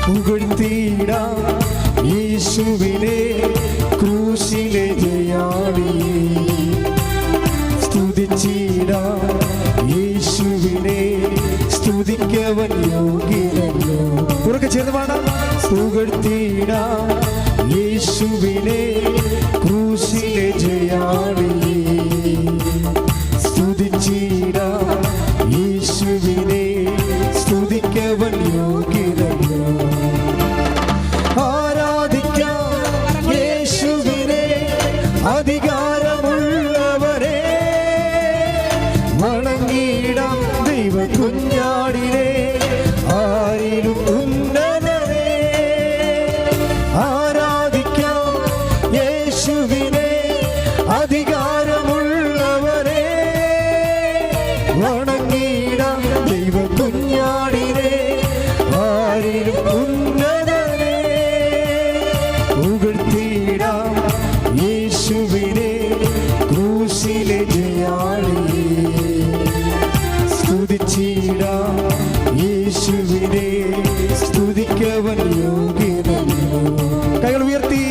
പുകഴ്ത്തിയിടാം യേശുവിനെ ക്രൂശിലെ ജയാളിയെ. സ്തുതിച്ചിടാം യേശുവിനെ, സ്തുതിക്കവൻ യോഗ്യനല്ലോ. ഉറക്കെ ചേർന്ന് പാടാം. പുകഴ്ത്തിയിടാം യേശുവിനെ ക്രൂശിലെ ജയാളിയെ. സ്തുതിച്ചിടാം യേശുവിനെ, സ്തുതിക്കവൻ യോഗ്യനല്ലോ. ആരാധിക്കാം യേശുവിനെ, അധികാരമുള്ളവരെ. വണങ്ങിടാം ദൈവ കുഞ്ഞാടിനെ, ആരിലും ഉന്നതരെ. ആരാധിക്കാം യേശുവിനെ, അധികാരമുള്ളവരെ. വണങ്ങിടാം ദൈവ കുഞ്ഞാടിനെ, ആരിലും ഉന്നതരെ. പുകഴ്ത്തിടാം യേശുവിനെ ക്രൂശിലെ ജയാളിയെ. സ്തുതിച്ചിടാം യേശുവിനെ, സ്തുതിക്കവൻ യോഗ്യനല്ലോ. കൈകൾ ഉയർത്തി.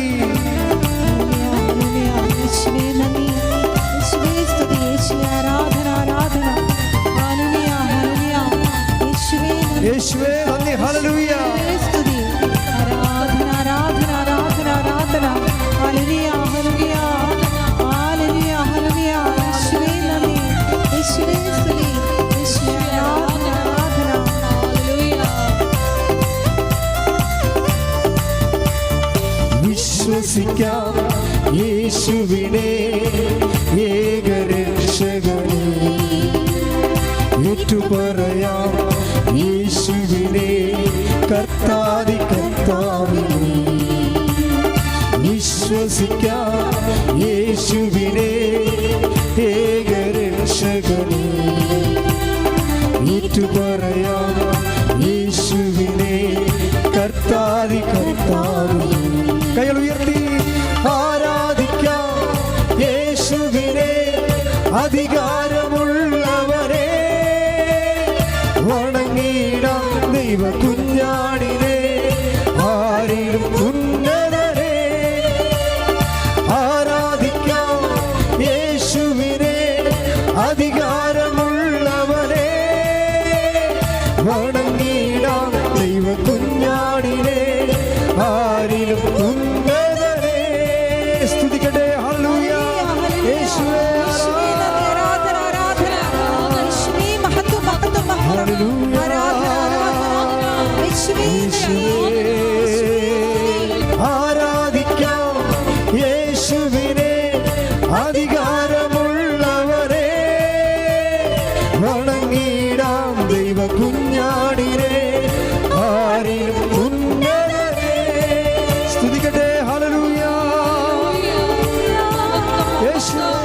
യേശുവേ നന്ദി. ഹല്ലേലൂയ. ആരാധന ആരാധന ആരാധന ആരാധന. ഹല്ലേലൂയ ഹല്ലേലൂയ ഹല്ലേലൂയ ഹല്ലേലൂയ. യേശുവേ നന്ദി. യേശുവേ സ്തുതി. യേശുവേ ആരാധന ആരാധന. ഹല്ലേലൂയ. വിശ്വസിക്കാം യേശുവിനെ ഏകരക്ഷകനെ. ഏറ്റുപറയാം യേശുവിനെ കർത്താദി കർത്താവിനെ. വിശ്വസിക്കാം യേശുവിനെ ഏകരക്ഷകനെ. ഏറ്റുപറയാം യേശുവിനെ കർത്താദി കർത്താവിനെ. കൈകൾ ഉയർത്തി. ആരാധിക്കാം യേശുവിനെ, അധികാരമുള്ളവരെ. വണങ്ങിടാം ദൈവ കുഞ്ഞാടിനെ, ആരിലും ഉന്നതരെ. ആരാധിക്കാം യേശുവിനെ, അധികാരമുള്ളവരെ. വണങ്ങിടാം ദൈവ കുഞ്ഞാടിനെ, ആരിലും ഉന്നതരെ. സ്തുതിക്കട്ടെ. ഹല്ലേലൂയ. യേശുവേ ആരാധന ആരാധന. യേശുവേ മഹത്വം മഹത്വം മഹത്വം. ഹല്ലേലൂയ. ആരാധന ആരാധന. യേശുവേ ആരാധിക്കാം യേശുവിനെ, അധികാരമുള്ളവരെ. വണങ്ങിടാം ദൈവ കുഞ്ഞാടിനെ, ആരിലും ഉന്നതരെ. സ്തുതിക്കട്ടെ. ഹല്ലേലൂയ. യേശുവേ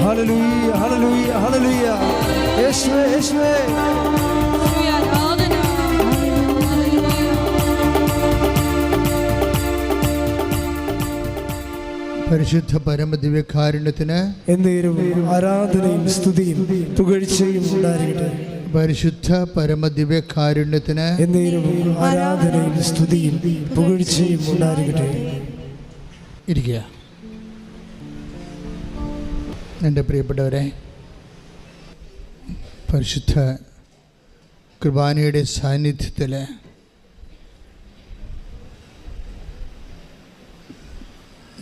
Hallelujah, hallelujah, hallelujah. Yeshua, Yeshua. പരിശുദ്ധ പരമദിവ്യകാരുണ്യത്തിന് എന്നേരവും ആരാധനയും സ്തുതിയും പുകഴ്ചയും ഉണ്ടായിരിക്കട്ടെ. പരിശുദ്ധ പരമദിവ്യകാരുണ്യത്തിന് എന്നേരവും ആരാധനയും സ്തുതിയും പുകഴ്ചയും ഉണ്ടായിരിക്കട്ടെ. ഇരിക്കുക. എൻ്റെ പ്രിയപ്പെട്ടവരെ, പരിശുദ്ധ കുർബാനയുടെ സാന്നിധ്യത്തിൽ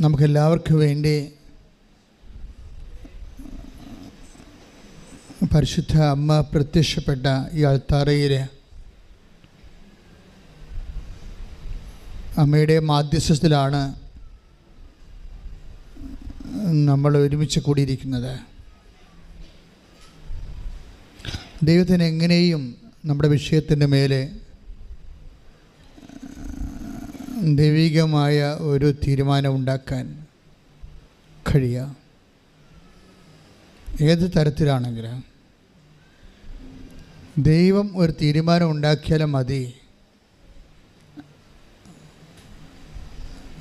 നമുക്കെല്ലാവർക്കും വേണ്ടി പരിശുദ്ധ അമ്മ പ്രത്യക്ഷപ്പെട്ട ഈ അൾത്താരയിൽ അമ്മയുടെ മാധ്യസ്ഥത്തിലാണ് നമ്മൾ ഒരുമിച്ച് കൂടിയിരിക്കുന്നത്. ദൈവത്തിന് എങ്ങനെയും നമ്മുടെ വിഷയത്തിൻ്റെ മേലെ ദൈവികമായ ഒരു തീരുമാനം ഉണ്ടാക്കാൻ കഴിയുക. ഏത് തരത്തിലാണെങ്കിലും ദൈവം ഒരു തീരുമാനം ഉണ്ടാക്കിയാലും മതി.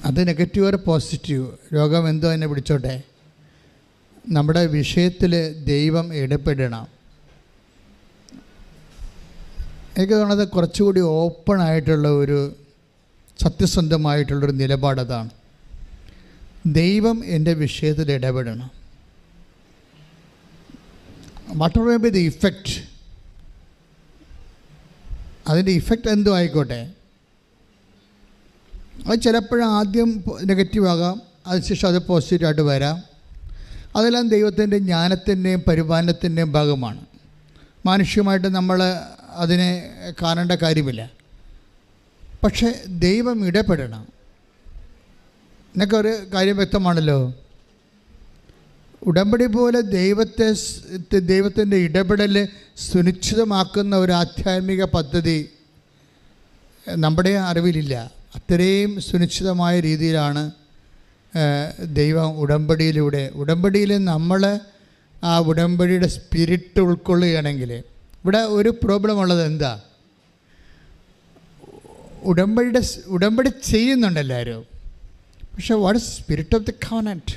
അത് നെഗറ്റീവ് ഒരു പോസിറ്റീവ്, രോഗം എന്തോ എന്നെ പിടിച്ചോട്ടെ, നമ്മുടെ വിഷയത്തിൽ ദൈവം ഇടപെടണം. എനിക്ക് തോന്നുന്നത് കുറച്ചുകൂടി ഓപ്പണായിട്ടുള്ള ഒരു സത്യസന്ധമായിട്ടുള്ളൊരു നിലപാടതാണ്. ദൈവം എൻ്റെ വിഷയത്തിൽ ഇടപെടണം. What ever may be the effect, അതിൻ്റെ ഇഫക്റ്റ് എന്തോ ആയിക്കോട്ടെ, അത് ചിലപ്പോഴും ആദ്യം നെഗറ്റീവ് ആകാം, അതിനുശേഷം അത് പോസിറ്റീവായിട്ട് വരാം. അതെല്ലാം ദൈവത്തിൻ്റെ ജ്ഞാനത്തിൻ്റെയും പരിപാലനത്തിൻ്റെയും ഭാഗമാണ്. മാനുഷികമായിട്ട് നമ്മൾ അതിനെ കാണേണ്ട കാര്യമില്ല. പക്ഷേ ദൈവം ഇടപെടണം. എന്നൊരു കാര്യം വ്യക്തമാണല്ലോ. ഉടമ്പടി പോലെ ദൈവത്തിൻ്റെ ഇടപെടൽ സുനിശ്ചിതമാക്കുന്ന ഒരു ആധ്യാത്മിക പദ്ധതി നമ്മുടെ അറിവിലില്ല. അത്രയും സുനിശ്ചിതമായ രീതിയിലാണ് ദൈവം ഉടമ്പടിയിൽ നമ്മൾ ആ ഉടമ്പടിയുടെ സ്പിരിറ്റ് ഉൾക്കൊള്ളുകയാണെങ്കിൽ, ഇവിടെ ഒരു പ്രോബ്ലം ഉള്ളത് എന്താ, ഉടമ്പടി ചെയ്യുന്നുണ്ട് എല്ലാവരും, പക്ഷേ what is spirit of the covenant?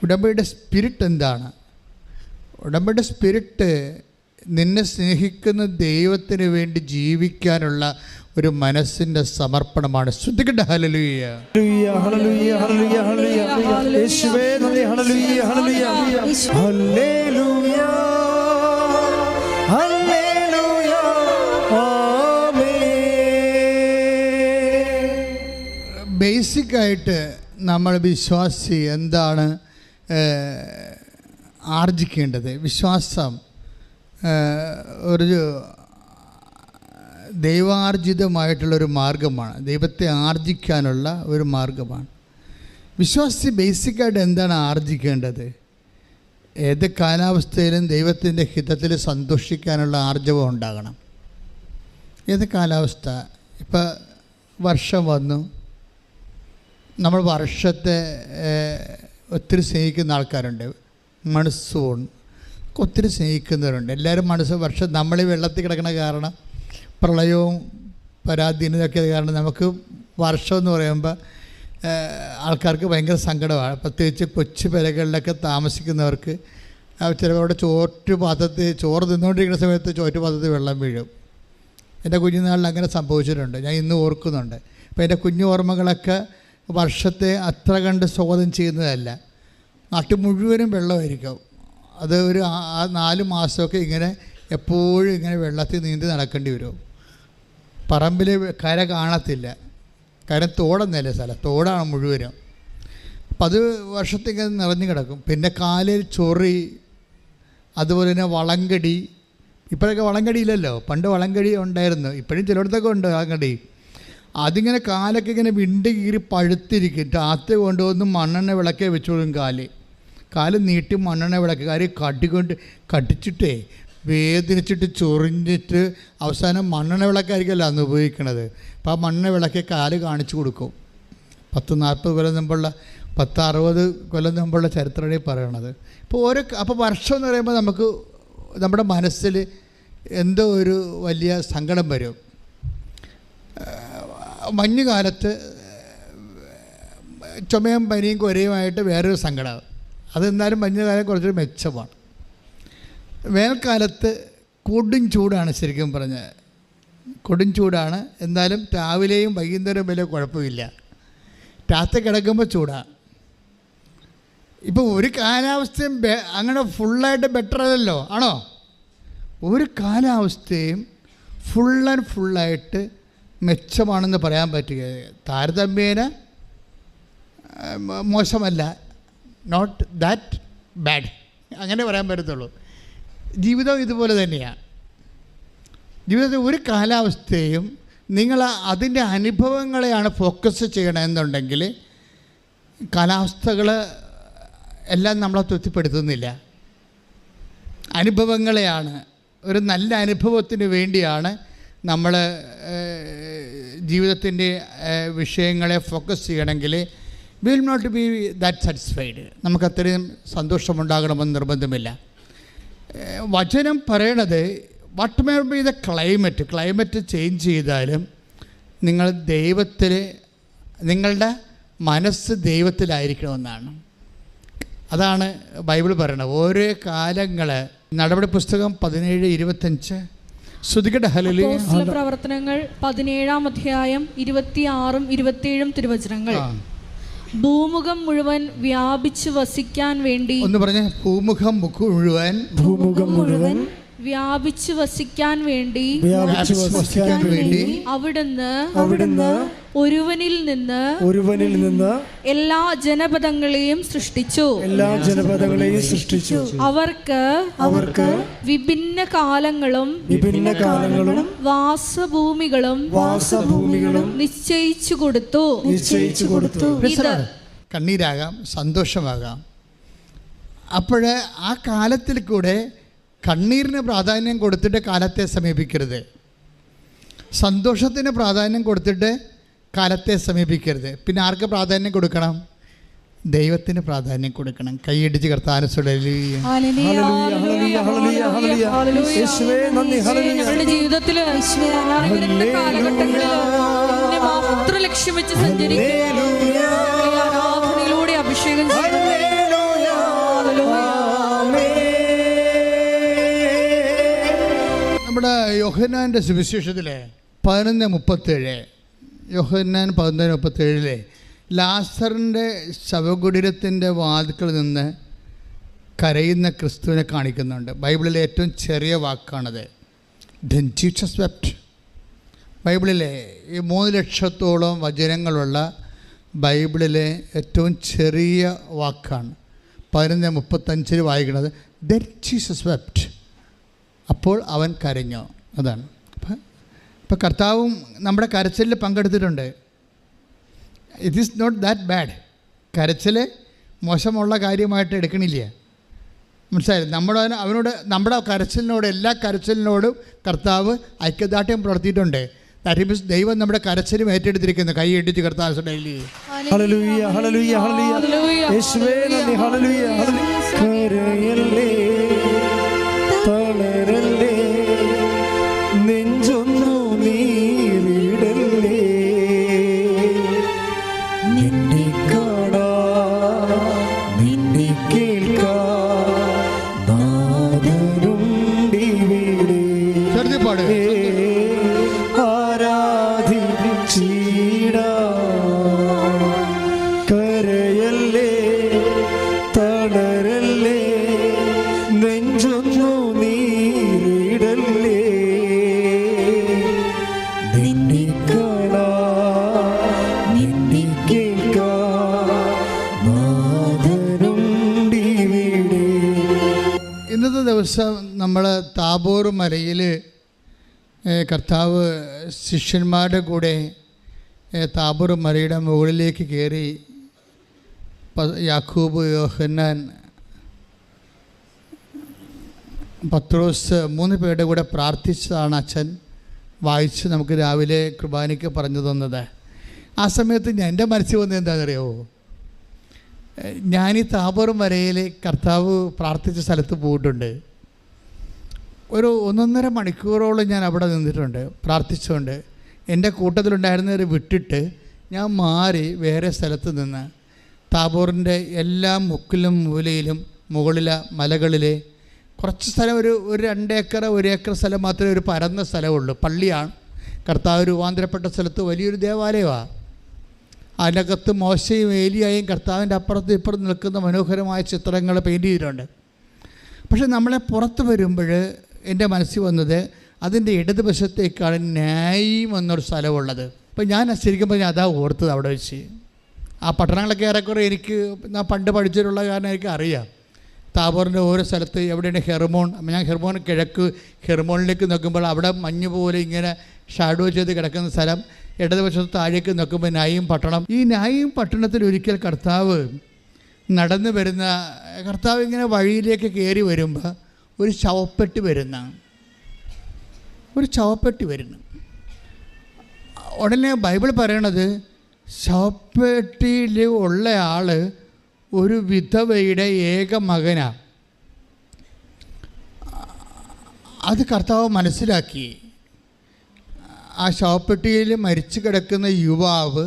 ഉടമ്പടിയുടെ സ്പിരിറ്റ് എന്താണ്? ഉടമ്പടിയുടെ സ്പിരിറ്റ് നിന്നെ സ്നേഹിക്കുന്ന ദൈവത്തിന് വേണ്ടി ജീവിക്കാനുള്ള ഒരു മനസ്സിൻ്റെ സമർപ്പണമാണ്. ശ്രദ്ധിക്കട്ടെ. ഹല്ലേലൂയ, ഹല്ലേലൂയ, ഹല്ലേലൂയ, ഹല്ലേലൂയ. യേശുവേ നന്ദി. ഹല്ലേലൂയ, ഹല്ലേലൂയ, ഹല്ലേലൂയ, ഹല്ലേലൂയ. ബേസിക്കായിട്ട് നമ്മൾ വിശ്വാസി എന്താണ് ആർജിക്കേണ്ടത്? വിശ്വാസം ഒരു ദൈവാർജിതമായിട്ടുള്ളൊരു മാർഗമാണ്, ദൈവത്തെ ആർജിക്കാനുള്ള ഒരു മാർഗമാണ്. വിശ്വാസി ബേസിക്കായിട്ട് എന്താണ് ആർജിക്കേണ്ടത്? ഏത് കാലാവസ്ഥയിലും ദൈവത്തിൻ്റെ ഹിതത്തിൽ സന്തോഷിക്കാനുള്ള ആർജവം ഉണ്ടാകണം. ഏത് കാലാവസ്ഥ, ഇപ്പം വർഷം വന്നു, നമ്മൾ വർഷത്തെ ഒത്തിരി സ്നേഹിക്കുന്ന ആൾക്കാരുണ്ട്. മൺസൂൺ ഒത്തിരി സ്നേഹിക്കുന്നവരുണ്ട്. എല്ലാവരും വർഷം നമ്മൾ ഈ വെള്ളത്തിൽ കിടക്കണ കാരണം, പ്രളയവും പരാധീനതയൊക്കെ കാരണം നമുക്ക് വർഷം എന്ന് പറയുമ്പോൾ ആൾക്കാർക്ക് ഭയങ്കര സങ്കടമാണ്. പ്രത്യേകിച്ച് കൊച്ചു പെരകളിലൊക്കെ താമസിക്കുന്നവർക്ക് ചിലപ്പോൾ അവിടെ ചോറ് തിന്നുകൊണ്ടിരിക്കുന്ന സമയത്ത് ചോറ്റുപാത്രത്തിൽ വെള്ളം വീഴും. എൻ്റെ കുഞ്ഞുനാളിൽ അങ്ങനെ സംഭവിച്ചിട്ടുണ്ട്, ഞാൻ ഇന്ന് ഓർക്കുന്നുണ്ട്. അപ്പോൾ എൻ്റെ കുഞ്ഞു ഓർമ്മകളൊക്കെ വർഷത്തെ അത്ര കണ്ട് സ്വാഗതം ചെയ്യുന്നതല്ല. നാട്ടിൽ മുഴുവനും വെള്ളമായിരിക്കും. അത് ഒരു 4 മാസമൊക്കെ ഇങ്ങനെ എപ്പോഴും ഇങ്ങനെ വെള്ളത്തിൽ നീന്തി നടക്കേണ്ടി വരും. പറമ്പിൽ കര കാണത്തില്ല, കാരണം തോടൊന്നല്ലേ സ്ഥലം, തോടാണ് മുഴുവനും. അപ്പം അത് വർഷത്തേക്ക് നിറഞ്ഞു കിടക്കും. പിന്നെ കാലിൽ ചൊറി, അതുപോലെ തന്നെ വളങ്കടി. ഇപ്പോഴൊക്കെ വളങ്കടി ഇല്ലല്ലോ, പണ്ട് വളങ്കടി ഉണ്ടായിരുന്നു, ഇപ്പോഴും ചിലയിടത്തൊക്കെ ഉണ്ട് വളങ്കടി. അതിങ്ങനെ കാലൊക്കെ ഇങ്ങനെ വിണ്ട് കീറി പഴുത്തിരിക്കും. രാത്രി കൊണ്ടുവന്ന് മണ്ണെണ്ണ വിളക്കേ വെച്ചോളും. കാല് നീട്ടി മണ്ണെണ്ണ വിളക്ക് കടിച്ചിട്ടേ വേദനിച്ചിട്ട് ചൊറിഞ്ഞിട്ട് അവസാനം മണ്ണെണ്ണ വിളക്കായിരിക്കുമല്ലോ അന്ന് ഉപയോഗിക്കണത്. അപ്പോൾ ആ മണ്ണെണ്ണ വിളക്കെ കാല് കാണിച്ചു കൊടുക്കും. 10-40 കൊല്ലം മുമ്പുള്ള 10-60 കൊല്ലം മുമ്പുള്ള ചരിത്രമാണ് പറയണത്. അപ്പോൾ വർഷം എന്ന് പറയുമ്പോൾ നമുക്ക് നമ്മുടെ മനസ്സിൽ എന്തോ ഒരു വലിയ സങ്കടം വരും. മഞ്ഞുകാലത്ത് ചുമയും പനിയും കുരയുമായിട്ട് വേറൊരു സങ്കടം. അതെന്നാലും മഞ്ഞുകാലം കുറച്ചൊരു മെച്ചമാണ്. വേനൽക്കാലത്ത് കൊടും ചൂടാണ്, ശരിക്കും പറഞ്ഞാൽ കൊടും ചൂടാണ്. എന്നാലും രാവിലെയും വൈകുന്നേരവും വലിയ കുഴപ്പമില്ല. രാത്രി കിടക്കുമ്പോൾ ചൂടാണ്. ഇപ്പോൾ ഒരു കാലാവസ്ഥയും അങ്ങനെ ഫുള്ളായിട്ട് ബെറ്റർ അല്ലല്ലോ, ആണോ? ഒരു കാലാവസ്ഥയും ഫുള്ളായിട്ട് മെച്ചമാണെന്ന് പറയാൻ പറ്റുക. താരതമ്യേന മോശമല്ല, നോട്ട് ദാറ്റ് ബാഡ്, അങ്ങനെ പറയാൻ പറ്റത്തുള്ളൂ. ജീവിതം ഇതുപോലെ തന്നെയാണ്. ജീവിതത്തിൽ ഒരു കാലാവസ്ഥയും നിങ്ങൾ അതിൻ്റെ അനുഭവങ്ങളെയാണ് ഫോക്കസ് ചെയ്യണമെന്നുണ്ടെങ്കിൽ കാലാവസ്ഥകൾ എല്ലാം നമ്മളെ തൃപ്തിപ്പെടുത്തുന്നില്ല. അനുഭവങ്ങളെയാണ്, ഒരു നല്ല അനുഭവത്തിന് വേണ്ടിയാണ് നമ്മൾ ജീവിതത്തിൻ്റെ വിഷയങ്ങളെ ഫോക്കസ് ചെയ്യണമെങ്കിൽ will not be that satisfied. നമുക്കത്രയും സന്തോഷമുണ്ടാകണമെന്ന് നിർബന്ധമില്ല. വചനം പറയണത് what may be the climate change ചെയ്താലും നിങ്ങൾ ദൈവത്തിൽ, നിങ്ങളുടെ മനസ്സ് ദൈവത്തിലായിരിക്കണമെന്നാണ്. അതാണ് ബൈബിൾ പറയണത്. ഓരോ കാലങ്ങൾ. നടപടി പുസ്തകം 17:25. ശ്രുതികട ഹല്ലേലൂയ. അപ്പോസ്തല പ്രവർത്തനങ്ങൾ 17-ാം അധ്യായം 26-27 തിരുവചനങ്ങൾ. ഭൂമുഖം മുഴുവൻ വ്യാപിച്ചു വസിക്കാൻ വേണ്ടി, ഒന്ന് പറഞ്ഞ ഭൂമുഖം മുഴുവൻ വ്യാപിച്ചു വസിക്കാൻ വേണ്ടി അവിടുന്ന് ഒരുവനിൽ നിന്ന് എല്ലാ ജനപദങ്ങളെയും സൃഷ്ടിച്ചു. അവർക്ക് വിഭിന്ന കാലങ്ങളും വാസഭൂമികളും നിശ്ചയിച്ചു കൊടുത്തു. കണ്ണീരാകാം, സന്തോഷമാകാം. അപ്പോഴേ ആ കാലത്തിൽ കൂടെ കണ്ണീരിന് പ്രാധാന്യം കൊടുത്തിട്ട് കാലത്തെ സമീപിക്കരുത്. സന്തോഷത്തിന് പ്രാധാന്യം കൊടുത്തിട്ട് കാലത്തെ സമീപിക്കരുത്. പിന്നെ ആർക്ക് പ്രാധാന്യം കൊടുക്കണം? ദൈവത്തിന് പ്രാധാന്യം കൊടുക്കണം. കൈയടിച്ച് കർത്താവിനെ സ്തുതിക്കുക. ഞങ്ങളുടെ ജീവിതത്തിൽ കാലഘട്ടങ്ങളിൽ മാത്രം ലക്ഷ്യം വെച്ച് ആരാധനയിലൂടെ അഭിഷേകം ചെയ്തു. നമ്മുടെ യോഹന്നാൻ്റെ സുവിശേഷത്തിലെ 11:37, യോഹന്നാൻ 11:37 ലാസറിൻ്റെ ശവകുടീരത്തിൻ്റെ വാതിൽക്കൽ നിന്ന് കരയുന്ന ക്രിസ്തുവിനെ കാണിക്കുന്നുണ്ട്. ബൈബിളിലെ ഏറ്റവും ചെറിയ വാക്കാണത്. Then Jesus wept. ബൈബിളിലെ ഈ 3 ലക്ഷത്തോളം വചനങ്ങളുള്ള ബൈബിളിലെ ഏറ്റവും ചെറിയ വാക്കാണ്. 11:35 വായിക്കുന്നത് Then Jesus wept. അപ്പോൾ അവൻ കരഞ്ഞു. അതാണ്. ഇപ്പം കർത്താവും നമ്മുടെ കരച്ചിലിൽ പങ്കെടുത്തിട്ടുണ്ട്. It is not that bad. കരച്ചിൽ മോശമുള്ള കാര്യമായിട്ട് എടുക്കണില്ല. മനസ്സിലായി? നമ്മുടെ കരച്ചിലിനോട്, എല്ലാ കരച്ചിലിനോടും കർത്താവ് ഐക്യദാർഢ്യം പുലർത്തിയിട്ടുണ്ട്. ദാറ്റ് മീൻസ് ദൈവം നമ്മുടെ കരച്ചിലും ഏറ്റെടുത്തിരിക്കുന്നു. കൈ ഇടിച്ച് കർത്താവ് നെഞ്ചൊന്നു നീരിടല്ലേ, നിന്നെ കാണാ നിന്നെ കേൾക്കാ നാദരുണ്ടിവിടെ ആരാധിച്ചിടാ. കരയല്ലേ തളരല്ലേ, നെഞ്ചൊന്നു നീരിടല്ലേ, നിന്നെ കാണാ നിന്നെ കേൾക്കാ നാദരുണ്ടിവിടെ. ഇന്നത്തെ ദിവസം നമ്മൾ താബോർ മലയിൽ കർത്താവ് ശിഷ്യന്മാരുടെ കൂടെ താബോർ മലയുടെ മുകളിലേക്ക് കയറി യാക്കൂബ്, യോഹന്നാൻ, പത്രോസ് 3 പേരുടെ കൂടെ പ്രാർത്ഥിച്ചതാണ് അച്ഛൻ വായിച്ച് നമുക്ക് രാവിലെ കുർബാനയ്ക്ക് പറഞ്ഞു തന്നത്. ആ സമയത്ത് എൻ്റെ മനസ്സിൽ വന്നത് എന്താണെന്നറിയാമോ? ഞാനീ താബോർ മലയിൽ കർത്താവ് പ്രാർത്ഥിച്ച സ്ഥലത്ത് പോയിട്ടുണ്ട്. ഒരു 1.5 മണിക്കൂറോളം ഞാൻ അവിടെ നിന്നിട്ടുണ്ട് പ്രാർത്ഥിച്ചുകൊണ്ട്. എൻ്റെ കൂട്ടത്തിലുണ്ടായിരുന്നവർ വിട്ടിട്ട് ഞാൻ മാറി വേറെ സ്ഥലത്ത് നിന്ന് താബോറിൻ്റെ എല്ലാ മുക്കിലും മൂലയിലും മുകളിലെ മലകളിലെ കുറച്ച് സ്ഥലം, ഒരു 2 ഏക്കർ 1 ഏക്കർ സ്ഥലം മാത്രമേ ഒരു പരന്ന സ്ഥലമുള്ളൂ. പള്ളിയാണ്. കർത്താവ് രൂപാന്തരപ്പെട്ട സ്ഥലത്ത് വലിയൊരു ദേവാലയമാണ്. അതിനകത്ത് മോശയും ഏലിയായും കർത്താവിൻ്റെ അപ്പുറത്തും ഇപ്പുറത്ത് നിൽക്കുന്ന മനോഹരമായ ചിത്രങ്ങൾ പെയിൻറ്റ് ചെയ്തിട്ടുണ്ട്. പക്ഷെ നമ്മളെ പുറത്ത് വരുമ്പോൾ എൻ്റെ മനസ്സിൽ വന്നത് അതിൻ്റെ ഇടതുവശത്തേക്കാണ് ന്യായം എന്നൊരു സ്ഥലമുള്ളത്. അപ്പോൾ ഞാൻ ശരിക്കും പറഞ്ഞാൽ അതാ ഓർത്തത് അവിടെ വെച്ച്. ആ പട്ടണങ്ങളൊക്കെ ഏറെക്കുറെ എനിക്ക് ഞാൻ പണ്ട് പഠിച്ചിട്ടുള്ള കാരണം എനിക്ക് അറിയാം. താബോറിൻ്റെ ഓരോ സ്ഥലത്ത് എവിടെയാണ് ഹെർമോൺ. ഞാൻ ഹെർമോൺ കിഴക്ക് ഹെർമോണിലേക്ക് നോക്കുമ്പോൾ അവിടെ മഞ്ഞ് പോലെ ഇങ്ങനെ ഷാഡോ ചെയ്ത് കിടക്കുന്ന സ്ഥലം. ഇടതുവശത്ത് താഴേക്ക് നോക്കുമ്പോൾ നായിം പട്ടണം. ഈ നായിം പട്ടണത്തിൽ ഒരിക്കൽ കർത്താവ് നടന്നു വരുന്ന, കർത്താവ് ഇങ്ങനെ വഴിയിലേക്ക് കയറി വരുമ്പോൾ ഒരു ശവപ്പെട്ടി വരുന്നു. ഉടനെ ബൈബിൾ പറയണത് ശവപ്പെട്ടിയിൽ ഉള്ള ആൾ ഒരു വിധവയുടെ ഏക മകനാണ്. അത് കർത്താവ് മനസ്സിലാക്കി. ആ ശവപ്പെട്ടിയിൽ മരിച്ചു കിടക്കുന്ന യുവാവ്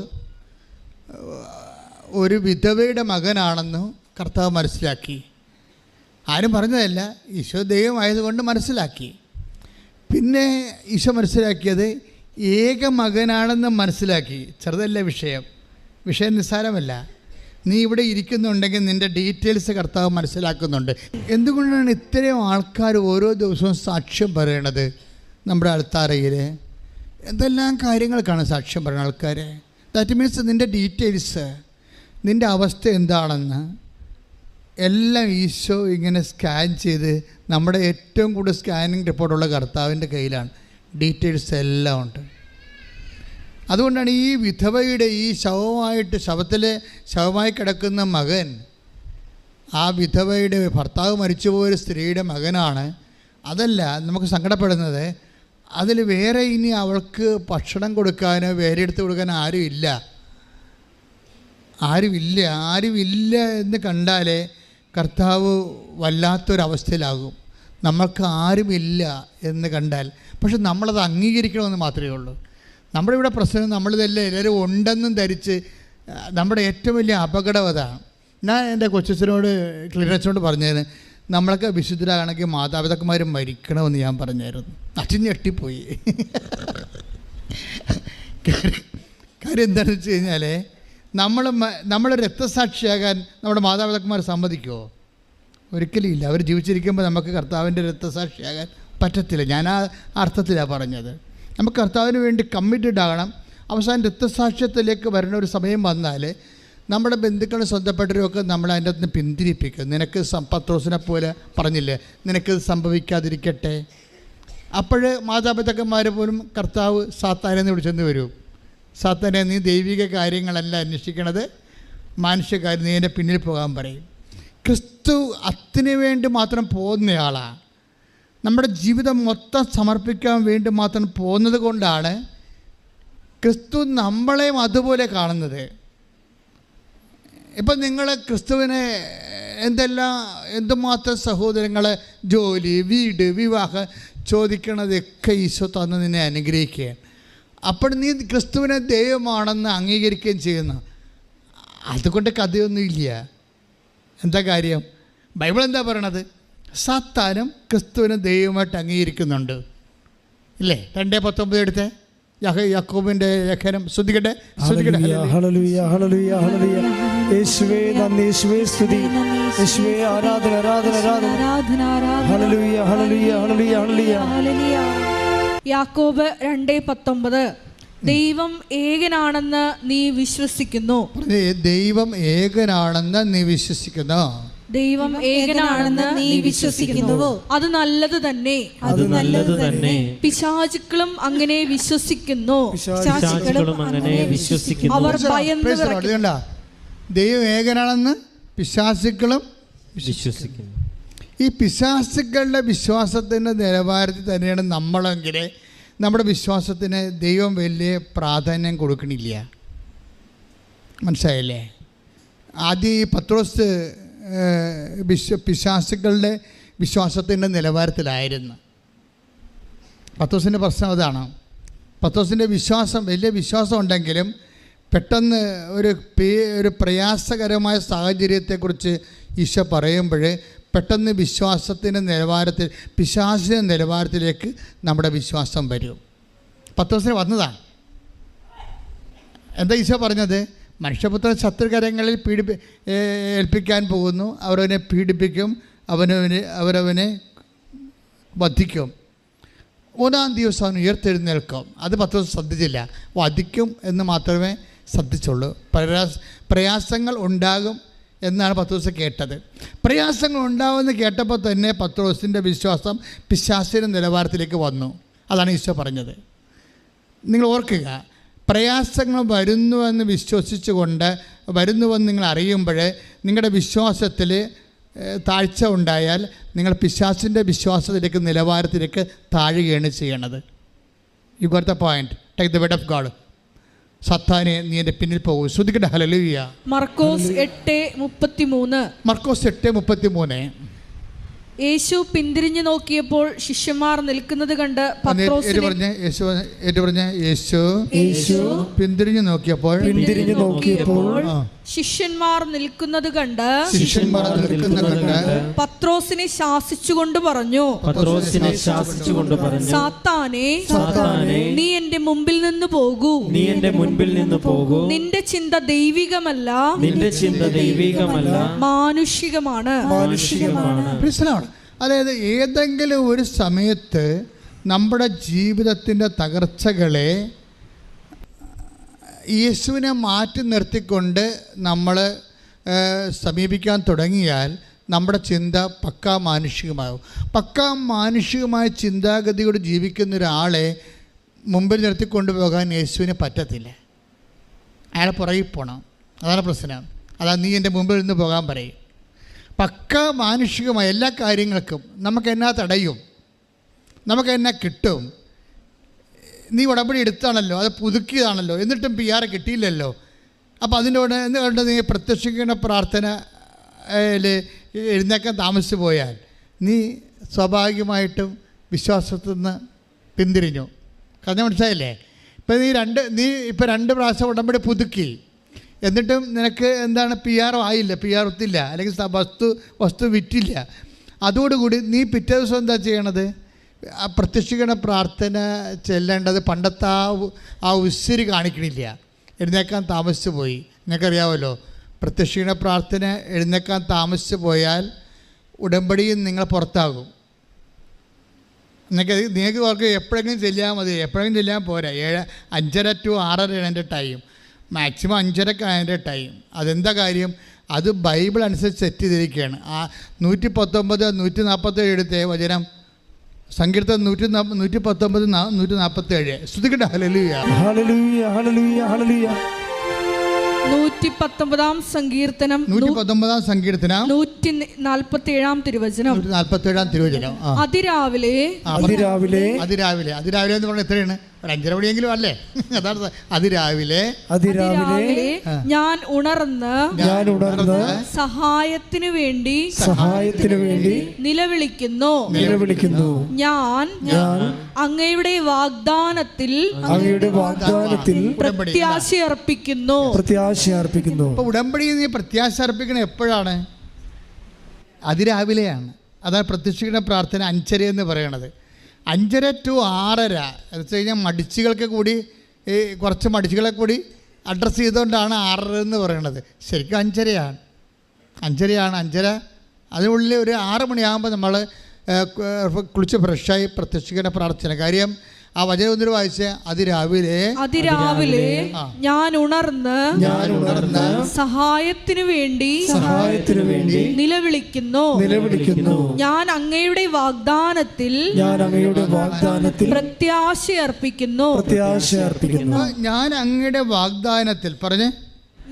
ഒരു വിധവയുടെ മകനാണെന്ന് കർത്താവ് മനസ്സിലാക്കി. ആരും പറഞ്ഞതല്ല, ഈശോ ദൈവമായതുകൊണ്ട് മനസ്സിലാക്കി. പിന്നെ ഈശോ മനസ്സിലാക്കിയത് ഏക മകനാണെന്ന് മനസ്സിലാക്കി. ചെറുതല്ല വിഷയം നിസ്സാരമല്ല. നീ ഇവിടെ ഇരിക്കുന്നുണ്ടെങ്കിൽ നിൻ്റെ ഡീറ്റെയിൽസ് കർത്താവ് മനസ്സിലാക്കുന്നുണ്ട്. എന്തുകൊണ്ടാണ് ഇത്രയും ആൾക്കാർ ഓരോ ദിവസവും സാക്ഷ്യം പറയണത്? നമ്മുടെ അൾത്താരയിൽ എന്തെല്ലാം കാര്യങ്ങൾക്കാണ് സാക്ഷ്യം പറയുന്ന ആൾക്കാർ. ദാറ്റ് മീൻസ് നിൻ്റെ ഡീറ്റെയിൽസ്, നിൻ്റെ അവസ്ഥ എന്താണെന്ന് എല്ലാം ഈശോ ഇങ്ങനെ സ്കാൻ ചെയ്ത്, നമ്മുടെ ഏറ്റവും കൂടുതൽ സ്കാനിങ് റിപ്പോർട്ടുള്ള കർത്താവിൻ്റെ കയ്യിലാണ്. ഡീറ്റെയിൽസ് എല്ലാം ഉണ്ട്. അതുകൊണ്ടാണ് ഈ വിധവയുടെ ഈ ശവമായി കിടക്കുന്ന മകൻ ആ വിധവയുടെ ഭർത്താവ് മരിച്ചുപോയൊരു സ്ത്രീയുടെ മകനാണ്. അതല്ല നമുക്ക് സങ്കടപ്പെടുന്നത്, അതിൽ വേറെ ഇനി അവൾക്ക് ഭക്ഷണം കൊടുക്കാനോ വേറെ എടുത്ത് കൊടുക്കാനോ ആരുമില്ല എന്ന് കണ്ടാലേ കർത്താവ് വല്ലാത്തൊരവസ്ഥയിലാകും. നമ്മൾക്ക് ആരുമില്ല എന്ന് കണ്ടാൽ. പക്ഷെ നമ്മളത് അംഗീകരിക്കണമെന്ന് മാത്രമേ ഉള്ളൂ. നമ്മുടെ ഇവിടെ പ്രശ്നം നമ്മളിതെല്ലാം എല്ലാവരും ഉണ്ടെന്നും ധരിച്ച്, നമ്മുടെ ഏറ്റവും വലിയ അപകടം അതാണ്. ഞാൻ എൻ്റെ കൊച്ചച്ഛനോട് ക്ലിയറച്ചനോട് പറഞ്ഞതിന്, നമ്മളൊക്കെ വിശുദ്ധരാണെങ്കിൽ മാതാപിതാക്കന്മാർ മരിക്കണമെന്ന് ഞാൻ പറഞ്ഞായിരുന്നു. അച്ഛൻ ഞെട്ടിപ്പോയി. കാര്യം എന്താണെന്ന് വെച്ച് കഴിഞ്ഞാൽ, നമ്മൾ രക്തസാക്ഷിയാകാൻ നമ്മുടെ മാതാപിതാക്കന്മാർ സമ്മതിക്കുമോ? ഒരിക്കലും ഇല്ല. അവർ ജീവിച്ചിരിക്കുമ്പോൾ നമുക്ക് കർത്താവിൻ്റെ രക്തസാക്ഷിയാകാൻ പറ്റത്തില്ല. ഞാൻ ആ അർത്ഥത്തിലാണ് പറഞ്ഞത്. നമുക്ക് കർത്താവിന് വേണ്ടി കമ്മിറ്റഡ് ആകണം. അവസാനം രക്തസാക്ഷ്യത്തിലേക്ക് വരുന്ന ഒരു സമയം വന്നാൽ നമ്മുടെ ബന്ധുക്കളും സ്വന്തപ്പെട്ടവരൊക്കെ നമ്മളെ അതിൻ്റെ അകത്ത് നിന്ന് പിന്തിരിപ്പിക്കും. നിനക്ക് പത്രോസിനെ പോലെ പറഞ്ഞില്ലേ, നിനക്കിത് സംഭവിക്കാതിരിക്കട്ടെ. അപ്പോൾ മാതാപിതാക്കന്മാർ പോലും കർത്താവ് സാത്താനെന്ന് വിളിച്ചെന്ന് വരും. സാത്താനെ, നീ ദൈവിക കാര്യങ്ങളല്ല അന്വേഷിക്കണത്, മാനുഷ്യ കാര്യം, നീ എൻ്റെ പിന്നിൽ പോകാൻ പറയും. ക്രിസ്തു അതിനു വേണ്ടി മാത്രം പോകുന്നയാളാണ്. നമ്മുടെ ജീവിതം മൊത്തം സമർപ്പിക്കാൻ വേണ്ടി മാത്രം പോകുന്നത് കൊണ്ടാണ് ക്രിസ്തു നമ്മളെയും അതുപോലെ കാണുന്നത്. ഇപ്പം നിങ്ങൾ ക്രിസ്തുവിനെ എന്തുമാത്രം സഹോദരങ്ങൾ, ജോലി, വീട്, വിവാഹം ചോദിക്കണതൊക്കെ ഈശോ തന്ന് നിന്നെ അനുഗ്രഹിക്കുകയാണ്. അപ്പോൾ നീ ക്രിസ്തുവിനെ ദൈവമാണെന്ന് അംഗീകരിക്കുകയും ചെയ്യുന്നു. അതുകൊണ്ട് കഥയൊന്നുമില്ല. എന്താ കാര്യം? ബൈബിൾ എന്താ പറയണത്? സാത്താനും ക്രിസ്തുവിനെ ദൈവമായിട്ട് അംഗീകരിക്കുന്നുണ്ട് ഇല്ലേ? 2:19 എടുത്തേ, യാക്കോബിൻ്റെ ലേഖനം. ശ്രദ്ധിക്കട്ടെ. യേശുവേ നന്ദി, യേശുവേ സ്തുതി, യേശുവേ ആരാധന, ആരാധന, ആരാധന. ഹല്ലേലൂയ, ഹല്ലേലൂയ, ഹല്ലേലൂയ, ഹല്ലേലൂയ. യാക്കോബ് 2:19, ദൈവം ഏകനാണെന്ന് നീ വിശ്വസിക്കുന്നു. ദൈവം ഏകനാണെന്ന് നീ വിശ്വസിക്കുന്നു. ദൈവം ഏകനാണെന്ന് നീ വിശ്വസിക്കുന്നുവോ? അത് നല്ലത് തന്നെ, അത് നല്ലത് തന്നെ. പിശാചുക്കളും അങ്ങനെ വിശ്വസിക്കുന്നു. അവർ ഭയന്ന് വിറയ്ക്കുന്നു. ദൈവം ഏകനാണെന്ന് പിശാചുക്കളും വിശ്വസിക്കുന്നു. ഈ പിശാചുക്കളുടെ വിശ്വാസത്തിൻ്റെ നിലവാരത്തിൽ തന്നെയാണ് നമ്മളെങ്കിൽ നമ്മുടെ വിശ്വാസത്തിന് ദൈവം വലിയ പ്രാധാന്യം കൊടുക്കണില്ല. മനസ്സിലായില്ലേ? ആദ്യം ഈ പത്രോസ് പിശാചുക്കളുടെ വിശ്വാസത്തിൻ്റെ നിലവാരത്തിലായിരുന്നു. പത്രോസിൻ്റെ പ്രശ്നം അതാണ്. പത്രോസിൻ്റെ വിശ്വാസം വലിയ വിശ്വാസം ഉണ്ടെങ്കിലും പെട്ടെന്ന് ഒരു പ്രയാസകരമായ സാഹചര്യത്തെക്കുറിച്ച് ഈശോ പറയുമ്പോൾ പെട്ടെന്ന് വിശ്വാസത്തിൻ്റെ നിലവാരത്തിൽ, പിശാചിൻ്റെ നിലവാരത്തിലേക്ക് നമ്മുടെ വിശ്വാസം വരും. പത്രോസിന് വന്നതാണ്. എന്താ ഈശോ പറഞ്ഞത്? മനുഷ്യപുത്രൻ ശത്രുകരങ്ങളിൽ ഏൽപ്പിക്കാൻ പോകുന്നു, അവരവനെ പീഡിപ്പിക്കും, അവരവനെ വധിക്കും, 3-ാം ദിവസം അവൻ ഉയർത്തെഴുന്നേൽക്കും. അത് പത്രോസ് ശ്രദ്ധിച്ചില്ല. വധിക്കും എന്ന് മാത്രമേ ശ്രദ്ധിച്ചുള്ളൂ. പ്രയാസങ്ങൾ ഉണ്ടാകും എന്നാണ് പത്രോസ് കേട്ടത്. പ്രയാസങ്ങൾ ഉണ്ടാകുമെന്ന് കേട്ടപ്പോൾ തന്നെ പത്രോസിൻ്റെ വിശ്വാസം പിശാചിൻ്റെ നിലവാരത്തിലേക്ക് വന്നു. അതാണ് ഈശോ പറഞ്ഞത്. നിങ്ങൾ ഓർക്കുക, പ്രയാസങ്ങൾ വരുന്നുവെന്ന് വിശ്വസിച്ചുകൊണ്ട് വരുന്നുവെന്ന് നിങ്ങൾ അറിയുമ്പോൾ നിങ്ങളുടെ വിശ്വാസത്തിൽ താഴ്ച ഉണ്ടായാൽ നിങ്ങൾ പിശാചിൻ്റെ വിശ്വാസത്തിലേക്ക്, നിലവാരത്തിലേക്ക് താഴുകയാണ് ചെയ്യണത്. You got the point. Take the word of God. സത്താനെ, നീ എൻ്റെ പിന്നിൽ പോകും. ശ്രുതിക്കട്ടെ ഹല്ലേലൂയ. മർക്കോസ് 8:33. മർക്കോസ് 8:33. യേശു പിന്തിരിഞ്ഞു നോക്കിയപ്പോൾ ശിഷ്യന്മാർ നിൽക്കുന്നത് കണ്ട് യേശു പിന്തിരിഞ്ഞു നോക്കിയപ്പോൾ ശിഷ്യന്മാർ നിൽക്കുന്നത് കണ്ട് പത്രോസിനെ ശാസിച്ചുകൊണ്ട് പറഞ്ഞു, സാത്താനേ, നീ എന്റെ മുമ്പിൽ നിന്ന് പോകൂ. നിന്റെ ചിന്ത ദൈവികമല്ല, മാനുഷികമാണ്. അതായത് ഏതെങ്കിലും ഒരു സമയത്ത് നമ്മുടെ ജീവിതത്തിൻ്റെ തകർച്ചകളെ യേശുവിനെ മാറ്റി നിർത്തിക്കൊണ്ട് നമ്മൾ സമീപിക്കാൻ തുടങ്ങിയാൽ നമ്മുടെ ചിന്ത പക്കാ മാനുഷികമാകും. പക്കാ മാനുഷികമായ ചിന്താഗതിയോട് ജീവിക്കുന്ന ഒരാളെ മുമ്പിൽ നിർത്തിക്കൊണ്ടു പോകാൻ യേശുവിന് പറ്റത്തില്ല. അയാളെ പുറകിൽ പോകണം. അതാണ് പ്രശ്നം. അതാ നീ എൻ്റെ മുമ്പിൽ നിന്ന് പോകാൻ പറയും. പക്ക മാനുഷികമായ എല്ലാ കാര്യങ്ങൾക്കും നമുക്ക് എന്നാ തടയും, നമുക്ക് എന്നാ കിട്ടും. നീ ഉടമ്പടി എടുത്താണല്ലോ, അത് പുതുക്കിയതാണല്ലോ, എന്നിട്ടും PR കിട്ടിയില്ലല്ലോ. അപ്പോൾ അതിനോട് എന്തുകൊണ്ട് നീ പ്രത്യക്ഷിക്കുന്ന പ്രാർത്ഥനയിൽ എഴുന്നേക്കാൻ താമസിച്ചു പോയാൽ നീ സ്വാഭാവികമായിട്ടും വിശ്വാസത്തിൽ നിന്ന് പിന്തിരിഞ്ഞു. കാരണം മനസ്സിലായില്ലേ? നീ ഇപ്പോൾ 2 പ്രാവശ്യം ഉടമ്പടി പുതുക്കി, എന്നിട്ടും നിനക്ക് എന്താണ് PR ആയില്ല, PR ഒത്തില്ല, അല്ലെങ്കിൽ വസ്തു വിറ്റില്ല. അതോടുകൂടി നീ പിറ്റേ ദിവസം എന്താ ചെയ്യണത്? പ്രത്യക്ഷിക്കണ പ്രാർത്ഥന ചെല്ലേണ്ടത് പണ്ടത്തെ ആ ഉസ്സിരി കാണിക്കണില്ല. എഴുന്നേക്കാൻ താമസിച്ചു പോയി. നിങ്ങൾക്കറിയാമല്ലോ, പ്രത്യക്ഷിക്കണ പ്രാർത്ഥന എഴുന്നേക്കാൻ താമസിച്ചു പോയാൽ ഉടമ്പടിയിൽ നിങ്ങൾ പുറത്താകും. നിങ്ങൾക്ക് ഓർക്ക് എപ്പോഴെങ്കിലും ചെല്ലാൻ മതി, എപ്പോഴെങ്കിലും ചെല്ലാൻ പോരാ. 5:30 to 6:30 എൻ്റെ ടൈം, മാക്സിമം 5:30 അതിൻ്റെ ടൈം. അതെന്താ കാര്യം? അത് ബൈബിൾ അനുസരിച്ച് സെറ്റ് ചെയ്തിരിക്കുകയാണ്. ആ 119, 147 എടുത്തേ വചനം, സങ്കീർത്തനം 119, 147. ശ്രുതിക്കട്ടെ ഹല്ലേലൂയ. ഹല്ലേലൂയ, ഹല്ലേലൂയ, ഹല്ലേലൂയ. 119-ാം സങ്കീർത്തനം 147-ാം തിരുവചനം. അതിരാവിലെ എന്ന് പറഞ്ഞാൽ എത്രയാണ്? ഒരു 5:30 മണിയെങ്കിലും അല്ലേ? അതാണ് അതിരാവിലെ. ഞാൻ ഉണർന്ന് സഹായത്തിനു വേണ്ടി നിലവിളിക്കുന്നു. ഞാൻ അങ്ങയുടെ വാഗ്ദാനത്തിൽ പ്രത്യാശ അർപ്പിക്കുന്നു. അപ്പോൾ ഉടമ്പടി നീ പ്രത്യാശ അർപ്പിക്കണം എപ്പോഴാണ്? അതിരാവിലെയാണ്. അതാണ് പ്രത്യക്ഷിക്കുന്ന പ്രാർത്ഥന 5:30 എന്ന് പറയണത്. 5:30 to 6:30 എന്ന് വെച്ച് കഴിഞ്ഞാൽ മടിച്ചുകൾക്ക് കൂടി, കുറച്ച് മടിച്ചുകളെ കൂടി അഡ്രസ്സ് ചെയ്തുകൊണ്ടാണ് 6:30 എന്ന് പറയണത്. ശരിക്കും 5:30 5:30. അതിനുള്ളിൽ ഒരു 6 മണിയാകുമ്പോൾ നമ്മൾ കുളിച്ച് ഫ്രഷായി പ്രത്യക്ഷിക്കുന്ന പ്രാർത്ഥന. കാര്യം ആ വചനം ഒന്നിന് വായിച്ച് അതിരാവിലെ ഞാൻ ഉണർന്ന് സഹായത്തിനു വേണ്ടി നിലവിളിക്കുന്നു. ഞാൻ അങ്ങയുടെ വാഗ്ദാനത്തിൽ പ്രത്യാശ അർപ്പിക്കുന്നു. ഞാൻ അങ്ങയുടെ വാഗ്ദാനത്തിൽ പറഞ്ഞേ,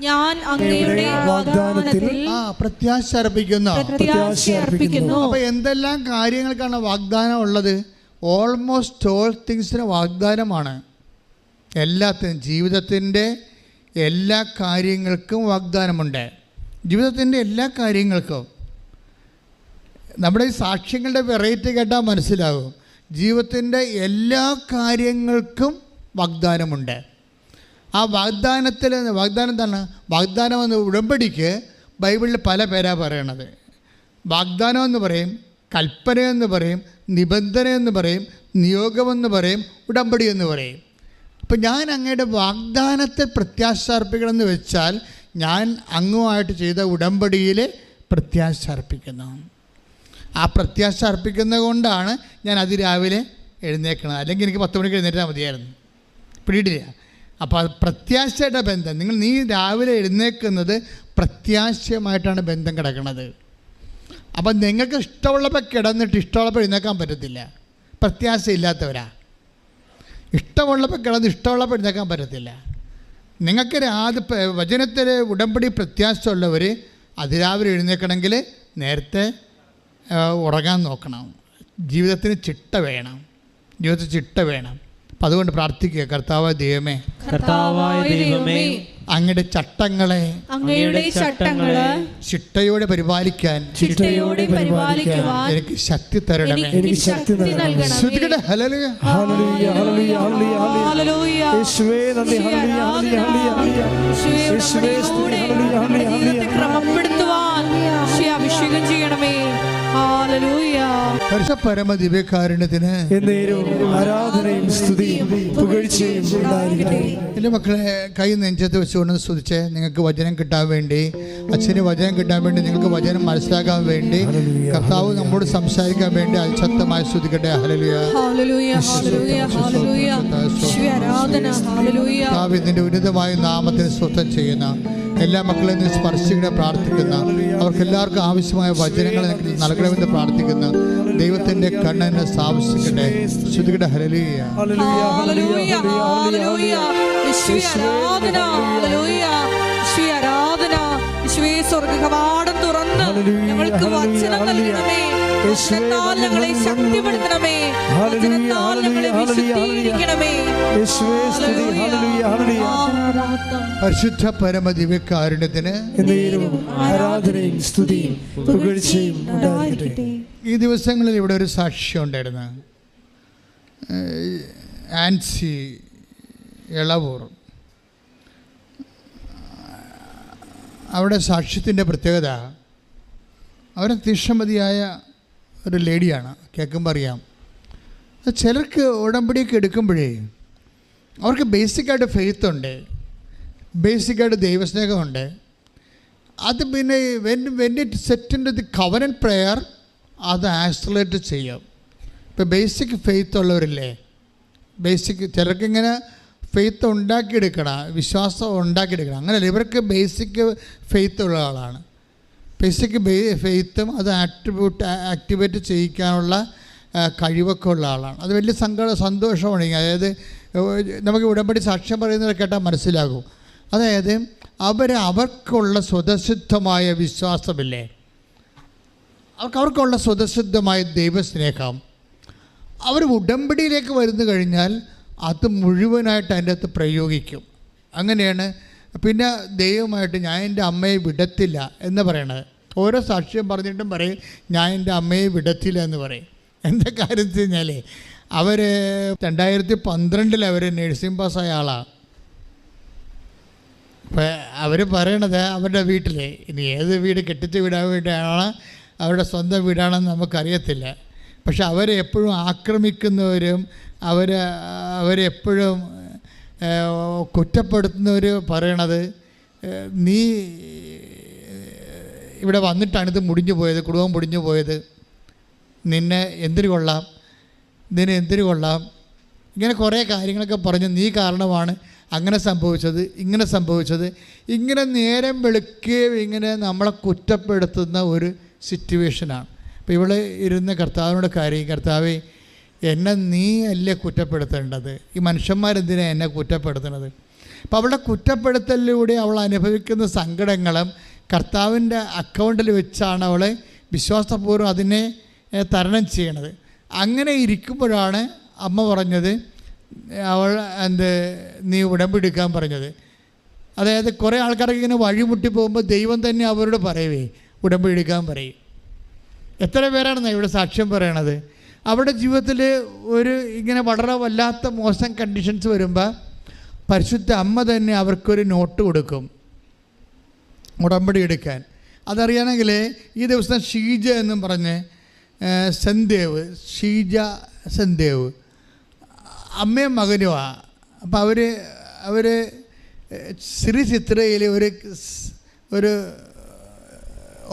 ഞാൻ അങ്ങയുടെ വാഗ്ദാനത്തിൽ പ്രത്യാശ അർപ്പിക്കുന്നു. അപ്പോൾ എന്തെല്ലാം കാര്യങ്ങൾക്കാണ് വാഗ്ദാനം ഉള്ളത്? ഓൾമോസ്റ്റ് ഓൾ തിങ്സിന് വാഗ്ദാനമാണ്. എല്ലാത്തിനും, ജീവിതത്തിൻ്റെ എല്ലാ കാര്യങ്ങൾക്കും വാഗ്ദാനമുണ്ട്. ജീവിതത്തിൻ്റെ എല്ലാ കാര്യങ്ങൾക്കും. നമ്മുടെ ഈ സാക്ഷ്യങ്ങളുടെ വെറൈറ്റി കേട്ടാൽ മനസ്സിലാകും. ജീവിതത്തിൻ്റെ എല്ലാ കാര്യങ്ങൾക്കും വാഗ്ദാനമുണ്ട്. ആ വാഗ്ദാനം എന്താണ്? വാഗ്ദാനം എന്ന ഉടമ്പടിക്ക് ബൈബിളിൽ പല പേരാ പറയണത്. വാഗ്ദാനം എന്ന് പറയും, കൽപ്പനയെന്ന് പറയും, നിബന്ധനയെന്ന് പറയും, നിയോഗമെന്ന് പറയും, ഉടമ്പടി എന്ന് പറയും. അപ്പം ഞാൻ അങ്ങയുടെ വാഗ്ദാനത്തെ പ്രത്യാശ അർപ്പിക്കണമെന്ന് വെച്ചാൽ ഞാൻ അങ്ങുമായിട്ട് ചെയ്ത ഉടമ്പടിയിൽ പ്രത്യാശ അർപ്പിക്കുന്നു. ആ പ്രത്യാശ അർപ്പിക്കുന്നത് കൊണ്ടാണ് ഞാൻ അതിരാവിലെ എഴുന്നേൽക്കുന്നത്. അല്ലെങ്കിൽ എനിക്ക് 10 മണിക്ക് എഴുന്നേറ്റാൽ മതിയായിരുന്നു, പിടിയിട്ടില്ല. അപ്പോൾ അത് പ്രത്യാശയുടെ ബന്ധം. നീ രാവിലെ എഴുന്നേൽക്കുന്നത് പ്രത്യാശയുമായിട്ടാണ് ബന്ധം കിടക്കുന്നത്. അപ്പം നിങ്ങൾക്ക് ഇഷ്ടമുള്ളപ്പോൾ കിടന്നിട്ട് ഇഷ്ടമുള്ളപ്പോൾ എഴുന്നേൽക്കാൻ പറ്റത്തില്ല, പ്രത്യാശ ഇല്ലാത്തവരാ. ഇഷ്ടമുള്ളപ്പോൾ കിടന്ന് ഇഷ്ടമുള്ളപ്പോൾ എഴുന്നേൽക്കാൻ പറ്റത്തില്ല. നിങ്ങൾക്ക് വചനത്തിൽ ഉടമ്പടി പ്രത്യാശ ഉള്ളവർ അതിരാവിലെ എഴുന്നേൽക്കണമെങ്കിൽ നേരത്തെ ഉറങ്ങാൻ നോക്കണം. ജീവിതത്തിന് ചിട്ട വേണം. അപ്പം അതുകൊണ്ട് പ്രാർത്ഥിക്കുക, കർത്താവായ ദൈവമേ, അങ്ങയുടെ ചട്ടങ്ങളെ ചിട്ടയോടെ പരിപാലിക്കാൻ എനിക്ക് ശക്തി തരണമേ. ഹല്ലേലൂയ, ഹല്ലേലൂയ, ഹല്ലേലൂയ, ഹല്ലേലൂയ. യേശുവേ നന്ദി, ഹല്ലേലൂയ, ഹല്ലേലൂയ, ഹല്ലേലൂയ. യേശുവേ സ്തുതി, ഹല്ലേലൂയ, ഹല്ലേലൂയ. ക്രമപ്പെടുത്തുവാൻ അഭിഷേകം ചെയ്യണമേ. ഹല്ലേലൂയ. പരമദിവ്യകാരുണ്യത്തിന് ആരാധനയും സ്തുതിയും പുകഴ്ചയും ഉണ്ടായിരിക്കട്ടെ. എൻ്റെ മക്കളെ, കൈ നെഞ്ചത്ത് വെച്ചുകൊണ്ട് സ്തുതിച്ച് നിങ്ങൾക്ക് വചനം കിട്ടാൻ വേണ്ടി, അച്ഛന് വചനം കിട്ടാൻ വേണ്ടി, നിങ്ങൾക്ക് വചനം മനസ്സിലാക്കാൻ വേണ്ടി, കർത്താവ് നമ്മോട് സംസാരിക്കാൻ വേണ്ടി അതിശക്തമായി സ്തുതിക്കട്ടെ. ഹല്ലേലൂയ, ഹല്ലേലൂയ, ഹല്ലേലൂയ, ഹല്ലേലൂയ. ആരാധന. ഹല്ലേലൂയ. കർത്താവ് ഇതിൻ്റെ ഉന്നതമായ നാമത്തിന് സ്വസ്ഥം ചെയ്യുന്ന എല്ലാ മക്കളെയും നീ സ്പർശിക്കണേ പ്രാർത്ഥിക്കുന്ന, അവർക്കെല്ലാവർക്കും ആവശ്യമായ വചനങ്ങൾ നൽകണമെന്ന് പ്രാർത്ഥിക്കുന്ന ദൈവത്തിൻ്റെ കണ്ണിനെ സ്ഥാപിക്കട്ടെ. ശ്രുതികട്ടെ. ഹല്ലേലൂയ, ഹല്ലേലൂയ, ഹല്ലേലൂയ, ഹല്ലേലൂയ. ആരാധന. ഹല്ലേലൂയ, ആരാധന. യേശുവേ, സ്വർഗ്ഗകവാടം തുറന്ന് ഞങ്ങൾക്ക് വചനം നൽകണമേ. വചനത്താൽ ഞങ്ങളെ ശക്തിപ്പെടുത്തണമേ. വചനത്താൽ ഞങ്ങളെ വിശുദ്ധീകരിക്കണമേ. യേശുവേ സ്തുതി, ഹല്ലേലൂയ, ഹല്ലേലൂയ. പരിശുദ്ധ പരമദിവ്യകാരുണ്യത്തിന് ആരാധനയും സ്തുതിയും പുകഴ്ചയും ഉണ്ടായിരിക്കട്ടെ. ഈ ദിവസങ്ങളിൽ ഇവിടെ ഒരു സാക്ഷ്യം ഉണ്ടായിരുന്നു. ആൻസി എളവൂർ. അവിടെ സാക്ഷ്യത്തിൻ്റെ പ്രത്യേകത, അവർ തീക്ഷണമതിയായ ഒരു ലേഡിയാണ്. കേൾക്കുമ്പോൾ അറിയാം. ചിലർക്ക് ഉടമ്പടിയൊക്കെ എടുക്കുമ്പോഴേ അവർക്ക് ബേസിക്കായിട്ട് ഫെയ്ത്ത് ഉണ്ട്, ബേസിക്കായിട്ട് ദൈവസ്നേഹമുണ്ട്. അത് പിന്നെ when it set in the covenant prayer അത് ആക്സലറേറ്റ് ചെയ്യും. ഇപ്പോൾ ബേസിക് ഫെയ്ത്ത് ഉള്ളവരില്ലേ, ചിലർക്കിങ്ങനെ ഫെയ്ത്ത് ഉണ്ടാക്കിയെടുക്കണം, വിശ്വാസം ഉണ്ടാക്കിയെടുക്കണം. അങ്ങനെയല്ല, ഇവർക്ക് ബേസിക് ഫെയ്ത്ത് ഉള്ള ആളാണ്. ബേസിക് ഫെയ്ത്തും അത് ആക്ടിവേറ്റ് ചെയ്യിക്കാനുള്ള കഴിവൊക്കെ ഉള്ള ആളാണ്. അത് വലിയ സന്തോഷമാണ്. അതായത് നമുക്ക് ഉടമ്പടി സാക്ഷ്യം പറയുന്നത് കേട്ടാൽ മനസ്സിലാകും. അതായത് അവർക്കുള്ള സ്വതസിദ്ധമായ വിശ്വാസമില്ലേ, അവർക്കുള്ള സ്വതസിദ്ധമായ ദൈവസ്നേഹം, അവർ ഉടമ്പടിയിലേക്ക് വരുന്നു കഴിഞ്ഞാൽ അത് മുഴുവനായിട്ട് അതിൻ്റെ അകത്ത് പ്രയോഗിക്കും. അങ്ങനെയാണ്. പിന്നെ ദൈവമായിട്ട് ഞാൻ എൻ്റെ അമ്മയെ വിടത്തില്ല എന്ന് പറയണത്. ഓരോ സാക്ഷ്യം പറഞ്ഞിട്ടും പറയും ഞാൻ എൻ്റെ അമ്മയെ വിടത്തില്ല എന്ന് പറയും. എന്താ കാര്യം വെച്ച് കഴിഞ്ഞാൽ അവർ 2012 അവർ നഴ്സിംഗ് പാസ്സായ ആളാണ്. അപ്പം അവർ പറയണത് അവരുടെ വീട്ടിൽ, ഇനി ഏത് വീട് കെട്ടിച്ച് വിടാൻ വേണ്ടിയാണോ അവരുടെ സ്വന്തം വീടാണെന്ന് നമുക്കറിയത്തില്ല, പക്ഷെ അവരെ എപ്പോഴും ആക്രമിക്കുന്നവരും അവരെപ്പോഴും കുറ്റപ്പെടുത്തുന്നവർ പറയണത്, നീ ഇവിടെ വന്നിട്ടാണിത് മുടിഞ്ഞു പോയത്, കുടുംബം മുടിഞ്ഞു പോയത്, നിന്നെ എന്തിനു കൊള്ളാം, ഇങ്ങനെ കുറേ കാര്യങ്ങളൊക്കെ പറഞ്ഞ് നീ കാരണമാണ് അങ്ങനെ സംഭവിച്ചത്, ഇങ്ങനെ നേരം വെളുക്കുകയും ഇങ്ങനെ നമ്മളെ കുറ്റപ്പെടുത്തുന്ന ഒരു സിറ്റുവേഷനാണ്. അപ്പോൾ ഇവിടെ ഇരുന്ന് കർത്താവിനോട് കർത്താവേ, എന്നെ നീ അല്ലേ കുറ്റപ്പെടുത്തേണ്ടത്, ഈ മനുഷ്യന്മാരെന്തിനാണ് എന്നെ കുറ്റപ്പെടുത്തുന്നത്? അപ്പോൾ അവളുടെ കുറ്റപ്പെടുത്തലിലൂടെ അവൾ അനുഭവിക്കുന്ന സങ്കടങ്ങളും കർത്താവിൻ്റെ അക്കൗണ്ടിൽ വെച്ചാണ് അവൾ വിശ്വാസപൂർവ്വം അതിനെ തരണം ചെയ്യണത്. അങ്ങനെ ഇരിക്കുമ്പോഴാണ് അമ്മ പറഞ്ഞത്, അവൾ നീ ഉടമ്പെടുക്കാൻ പറഞ്ഞത്. അതായത് കുറേ ആൾക്കാർക്ക് ഇങ്ങനെ വഴിമുട്ടി പോകുമ്പോൾ ദൈവം തന്നെ അവരോട് പറയവേ ഉടമ്പെടുക്കാൻ പറയും. എത്ര പേരാണെന്ന് ഇവിടെ സാക്ഷ്യം പറയണത്? അവരുടെ ജീവിതത്തിൽ ഇങ്ങനെ വളരെ വല്ലാത്ത മോശം കണ്ടീഷൻസ് വരുമ്പോൾ പരിശുദ്ധ അമ്മ തന്നെ അവർക്കൊരു നോട്ട് കൊടുക്കും ഉടമ്പടി എടുക്കാൻ. അതറിയണമെങ്കിൽ ഈ ദിവസം ഷീജ എന്നും പറഞ്ഞ് സെൻദേവ്, ഷീജ സെൻദേവ് അമ്മയും മകനുമാണ്. അപ്പോൾ അവർ ശ്രീ ചിത്രയിൽ ഒരു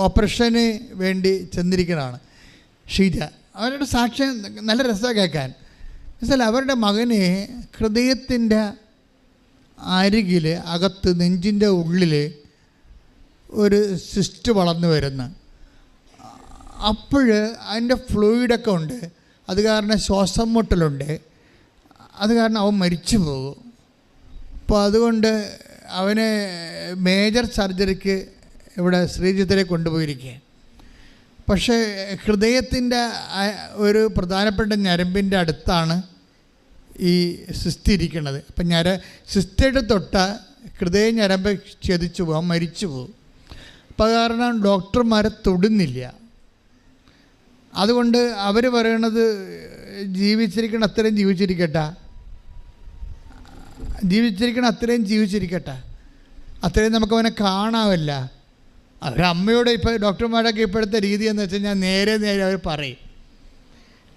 ഓപ്പറേഷന് വേണ്ടി ചെന്നിരിക്കുന്നതാണ് ഷീജ. അവരുടെ സാക്ഷ്യം നല്ല രസമാണ് കേൾക്കാൻ. എന്നുവെച്ചാൽ അവരുടെ മകന് ഹൃദയത്തിൻ്റെ അരികിൽ അകത്ത് നെഞ്ചിൻ്റെ ഉള്ളിൽ ഒരു സിസ്റ്റ് വളർന്നു വരുന്നു. അപ്പോൾ അതിൻ്റെ ഫ്ലൂയിഡൊക്കെ ഉണ്ട്. അത് കാരണം ശ്വാസം മുട്ടലുണ്ട്. അത് കാരണം അവൻ മരിച്ചു പോകും. അപ്പോൾ അതുകൊണ്ട് അവന് മേജർ സർജറിക്ക് ഇവിടെ ശ്രീജിത്തിനെ കൊണ്ടുപോയിരിക്കുക. പക്ഷേ ഹൃദയത്തിൻ്റെ ഒരു പ്രധാനപ്പെട്ട ഞരമ്പിൻ്റെ അടുത്താണ് ഈ സിസ്റ്റ് ഇരിക്കുന്നത്. അപ്പം സിസ്റ്റയുടെ തൊട്ട ഹൃദയ ഞരമ്പ് ഛേദിച്ചു പോകും, മരിച്ചു പോകും. അപ്പം കാരണം ഡോക്ടർമാരെ തൊടുന്നില്ല. അതുകൊണ്ട് അവർ പറയണത് ജീവിച്ചിരിക്കണം അത്രയും ജീവിച്ചിരിക്കട്ടെ, ജീവിച്ചിരിക്കണം അത്രയും ജീവിച്ചിരിക്കട്ടെ, അത്രയും നമുക്കവനെ കാണാമല്ല. അവരമ്മയോട് ഇപ്പോൾ ഡോക്ടർമാരൊക്കെ ഇപ്പോഴത്തെ രീതി എന്ന് വെച്ച് കഴിഞ്ഞാൽ നേരെ അവർ പറയും.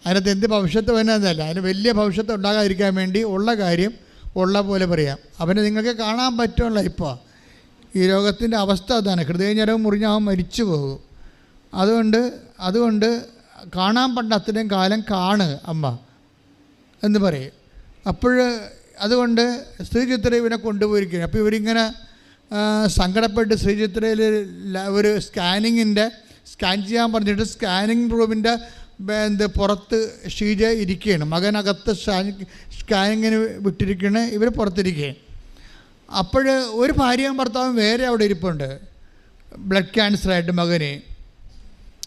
അതിനകത്ത് എന്ത് ഭവിഷ്യത്ത് വരുന്നതല്ല, അതിന് വലിയ ഭവിഷ്യത്ത് ഉണ്ടാകാതിരിക്കാൻ വേണ്ടി ഉള്ള കാര്യം ഉള്ള പോലെ പറയാം. അവനെ നിങ്ങൾക്ക് കാണാൻ പറ്റുമല്ലോ. ഇപ്പോൾ ഈ രോഗത്തിൻ്റെ അവസ്ഥ അതാണ്. ഹൃദയഞരവ് മുറിഞ്ഞാൽ മരിച്ചു പോകും. അതുകൊണ്ട് കാണാൻ പണ്ട അത്രയും കാലം കാണ് അമ്മ എന്ന് പറയും. അതുകൊണ്ട് ശ്രീചിത്ര ഇവനെ കൊണ്ടുപോയിരിക്കുകയാണ്. അപ്പോൾ ഇവരിങ്ങനെ സങ്കടപ്പെട്ട് ശ്രീചിത്രയിൽ ഒരു സ്കാൻ ചെയ്യാൻ പറഞ്ഞിട്ട് സ്കാനിങ് റൂമിൻ്റെ പുറത്ത് ഷീജ ഇരിക്കുകയാണ്. മകനകത്ത് സ്കാനിങ്ങിന് വിട്ടിരിക്കുകയാണ്, ഇവർ പുറത്തിരിക്കുകയാണ്. അപ്പോൾ ഒരു ഭാര്യയും ഭർത്താവും വേറെ അവിടെ ഇരിപ്പുണ്ട്, ബ്ലഡ് ക്യാൻസറായിട്ട് മകന്.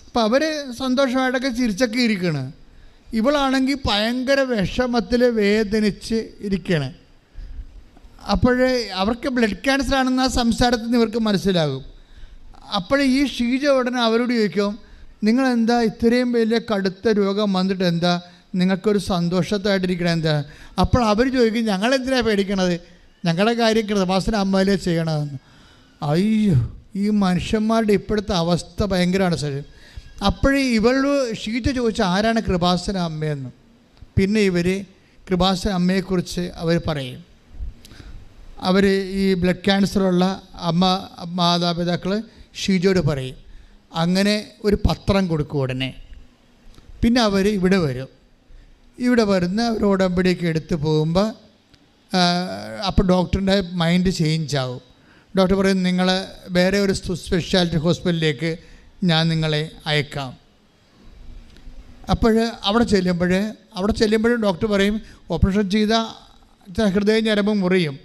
അപ്പോൾ അവർ സന്തോഷമായിട്ടൊക്കെ ചിരിച്ചൊക്കെ ഇരിക്കുകയാണ്. ഇവളാണെങ്കിൽ ഭയങ്കര വിഷമത്തിൽ വേദനിച്ച് ഇരിക്കുകയാണ്. അപ്പോൾ അവർക്ക് ബ്ലഡ് ക്യാൻസർ ആണെന്ന് ആ സംസാരത്തിൽ നിന്ന് ഇവർക്ക് മനസ്സിലാകും. അപ്പോൾ ഈ ഷീജ ഉടനെ അവരോട് ചോദിക്കും, നിങ്ങളെന്താ ഇത്രയും വലിയ കടുത്ത രോഗം വന്നിട്ട് എന്താ നിങ്ങൾക്കൊരു സന്തോഷത്തായിട്ടിരിക്കണം എന്താ? അപ്പോൾ അവർ ചോദിക്കും, ഞങ്ങളെന്തിനാണ് പേടിക്കണത്, ഞങ്ങളുടെ കാര്യം കൃപാസന അമ്മയിലേ ചെയ്യണതെന്ന്. അയ്യോ, ഈ മനുഷ്യന്മാരുടെ ഇപ്പോഴത്തെ അവസ്ഥ ഭയങ്കരമാണ് സാർ. അപ്പോഴേ ഷീജ ചോദിച്ച ആരാണ് കൃപാസന അമ്മയെന്ന്. പിന്നെ ഇവർ കൃപാസന അമ്മയെക്കുറിച്ച് അവർ പറയും. അവർ ഈ ബ്ലഡ് ക്യാൻസറുള്ള മാതാപിതാക്കൾ ഷീജയോട് പറയും. അങ്ങനെ ഒരു പത്രം കൊടുക്കും ഉടനെ. പിന്നെ അവർ ഇവിടെ വരും. ഇവിടെ വരുന്ന ഒരു ഉടമ്പടിയൊക്കെ എടുത്ത് പോകുമ്പോൾ അപ്പോൾ ഡോക്ടറിൻ്റെ മൈൻഡ് ചേഞ്ച് ആവും. ഡോക്ടർ പറയും, നിങ്ങൾ വേറെ ഒരു സ്പെഷ്യാലിറ്റി ഹോസ്പിറ്റലിലേക്ക് ഞാൻ നിങ്ങളെ അയക്കാം. അപ്പോൾ അവിടെ ചെല്ലുമ്പോൾ ഡോക്ടർ പറയും, ഓപ്പറേഷൻ ചെയ്ത ഹൃദയ ഞരമ്പ് മുറിയും